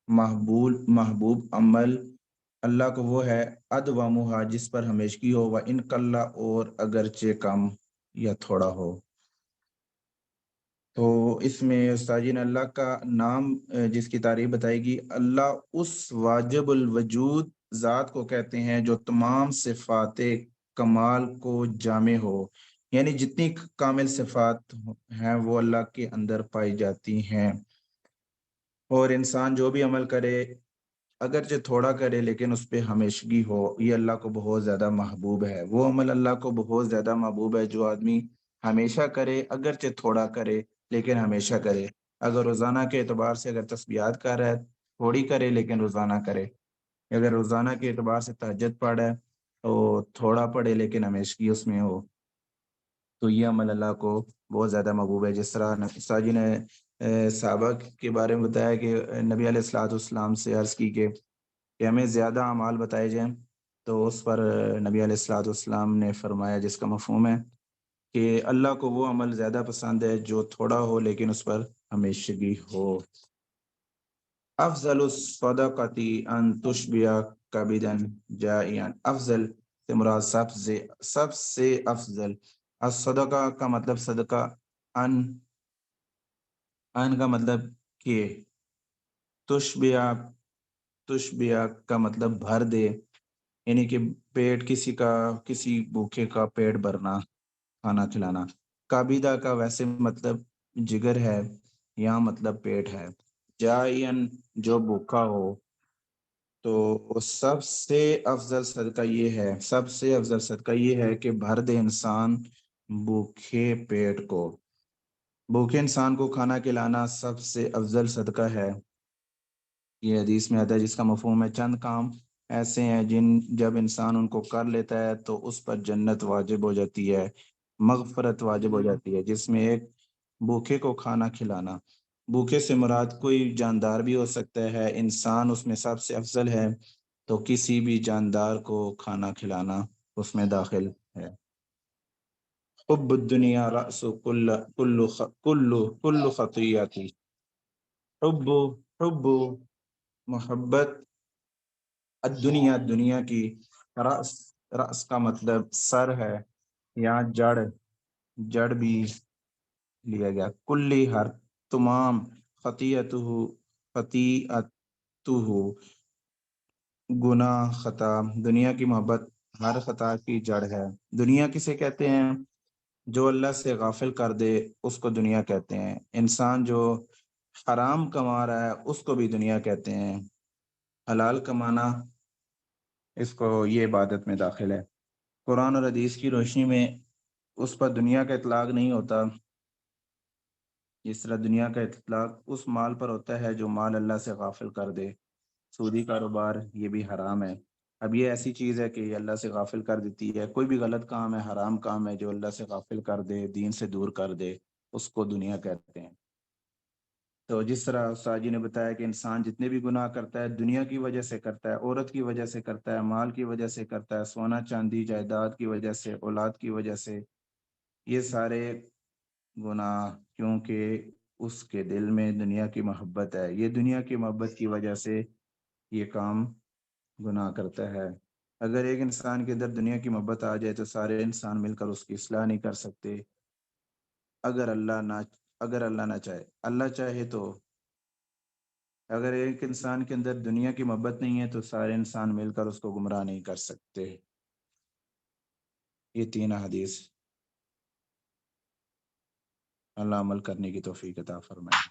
G: محبوب عمل اللہ کو وہ ہے ادوامها جس پر ہمیشگی ہو، وان قل اور اگرچہ کم یا تھوڑا ہو. تو اس میں استاد جی نے اللہ کا نام جس کی تعریف بتائے گی، اللہ اس واجب الوجود ذات کو کہتے ہیں جو تمام صفات کمال کو جامع ہو، یعنی جتنی کامل صفات ہیں وہ اللہ کے اندر پائی جاتی ہیں. اور انسان جو بھی عمل کرے اگرچہ تھوڑا کرے لیکن اس پہ ہمیشگی ہو، یہ اللہ کو بہت زیادہ محبوب ہے. وہ عمل اللہ کو بہت زیادہ محبوب ہے جو آدمی ہمیشہ کرے، اگرچہ تھوڑا کرے لیکن ہمیشہ کرے. اگر روزانہ کے اعتبار سے اگر تسبیحات کر رہا ہے، تھوڑی کرے لیکن روزانہ کرے. اگر روزانہ کے اعتبار سے تہجد پڑھ ہے تو تھوڑا پڑھے لیکن ہمیشگی اس میں ہو، تو یہ عمل اللہ کو بہت زیادہ محبوب ہے. جس طرح استاد جی نے صحابہ کے بارے میں بتایا کہ نبی علیہ الصلوۃ والسلام سے عرض کی کہ ہمیں زیادہ اعمال بتائے جائیں، تو اس پر نبی علیہ الصلوۃ والسلام نے فرمایا جس کا مفہوم ہے کہ اللہ کو وہ عمل زیادہ پسند ہے جو تھوڑا ہو لیکن اس پر ہمیشگی ہو. افضل الصدقۃ ان تشبع کبدا جائعا، افضل سے مراد سب سے افضل. الصدقہ کا مطلب صدقہ، ان کا مطلب کہ، تشبیہ کا مطلب بھر دے، یعنی کہ پیٹ کسی بھوکے کا پیٹ بھرنا، کھانا کھلانا. کابیدہ کا ویسے مطلب جگر ہے، یہاں مطلب پیٹ ہے. جائعن جو بھوکا ہو. تو سب سے افضل صدقہ یہ ہے کہ بھر دے انسان بھوکے پیٹ کو. بھوکے انسان کو کھانا کھلانا سب سے افضل صدقہ ہے. یہ حدیث میں آتا ہے جس کا مفہوم ہے چند کام ایسے ہیں جب انسان ان کو کر لیتا ہے تو اس پر جنت واجب ہو جاتی ہے، مغفرت واجب ہو جاتی ہے، جس میں ایک بھوکے کو کھانا کھلانا. بھوکے سے مراد کوئی جاندار بھی ہو سکتا ہے، انسان اس میں سب سے افضل ہے، تو کسی بھی جاندار کو کھانا کھلانا اس میں داخل ہے. حب الدنیا رأس کل خطیئت. حب محبت، الدنیا دنیا کی، رأس کا مطلب سر ہے، یہاں جڑ بھی لیا گیا. کلی ہر تمام، خطیئتہ گناہ خطا. دنیا کی محبت ہر خطا کی جڑ ہے. دنیا کسے کہتے ہیں؟ جو اللہ سے غافل کر دے اس کو دنیا کہتے ہیں. انسان جو حرام کما رہا ہے اس کو بھی دنیا کہتے ہیں. حلال کمانا اس کو یہ عبادت میں داخل ہے. قرآن اور حدیث کی روشنی میں اس پر دنیا کا اطلاق نہیں ہوتا. اس طرح دنیا کا اطلاق اس مال پر ہوتا ہے جو مال اللہ سے غافل کر دے. سودی کاروبار یہ بھی حرام ہے. اب یہ ایسی چیز ہے کہ یہ اللہ سے غافل کر دیتی ہے. کوئی بھی غلط کام ہے، حرام کام ہے جو اللہ سے غافل کر دے، دین سے دور کر دے، اس کو دنیا کہتے ہیں. تو جس طرح استاد جی نے بتایا کہ انسان جتنے بھی گناہ کرتا ہے دنیا کی وجہ سے کرتا ہے، عورت کی وجہ سے کرتا ہے، مال کی وجہ سے کرتا ہے، سونا چاندی جائیداد کی وجہ سے، اولاد کی وجہ سے، یہ سارے گناہ کیونکہ اس کے دل میں دنیا کی محبت ہے. یہ دنیا کی محبت کی وجہ سے یہ کام گناہ کرتا ہے. اگر ایک انسان کے اندر دنیا کی محبت آ جائے تو سارے انسان مل کر اس کی اصلاح نہیں کر سکتے، اگر اللہ نہ چاہے. اللہ چاہے تو اگر ایک انسان کے اندر دنیا کی محبت نہیں ہے تو سارے انسان مل کر اس کو گمراہ نہیں کر سکتے. یہ 3 حدیث اللہ عمل کرنے کی توفیق عطا فرمائے.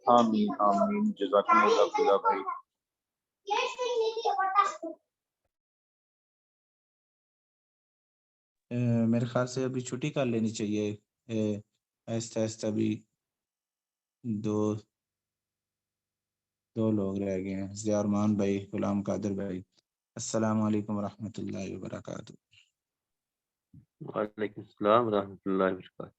B: آمین آمین. جزاکم اللہ خیر بھائی.
G: میرے خیال سے ابھی چھٹی کر لینی چاہیے. آہستہ آہستہ بھی 2 2 لوگ رہ گئے ہیں، ضیاء بھائی، غلام قادر بھائی۔ السلام علیکم ورحمۃ اللہ وبرکاتہ۔
C: وعلیکم السلام ورحمۃ اللہ وبرکاتہ۔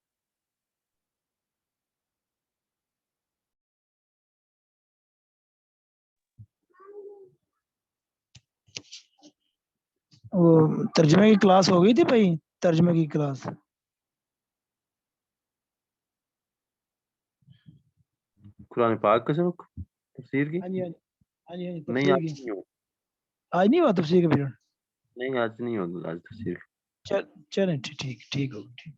I: وہ ترجمے کی کلاس ہو گئی تھی بھائی، ترجمے کی کلاس؟
C: قرآن پاک کا سبق تفسیر کی؟
I: ہاں جی ہاں جی
C: نہیں
I: تفسیر
C: آج
I: کی
C: نہیں ہوا،
I: آج نہیں ہوا تفسیر کا پیریڈ؟
C: نہیں آج نہیں ہوگا، آج تفسیر
I: چلیں ٹھیک ہوگی ٹھیک۔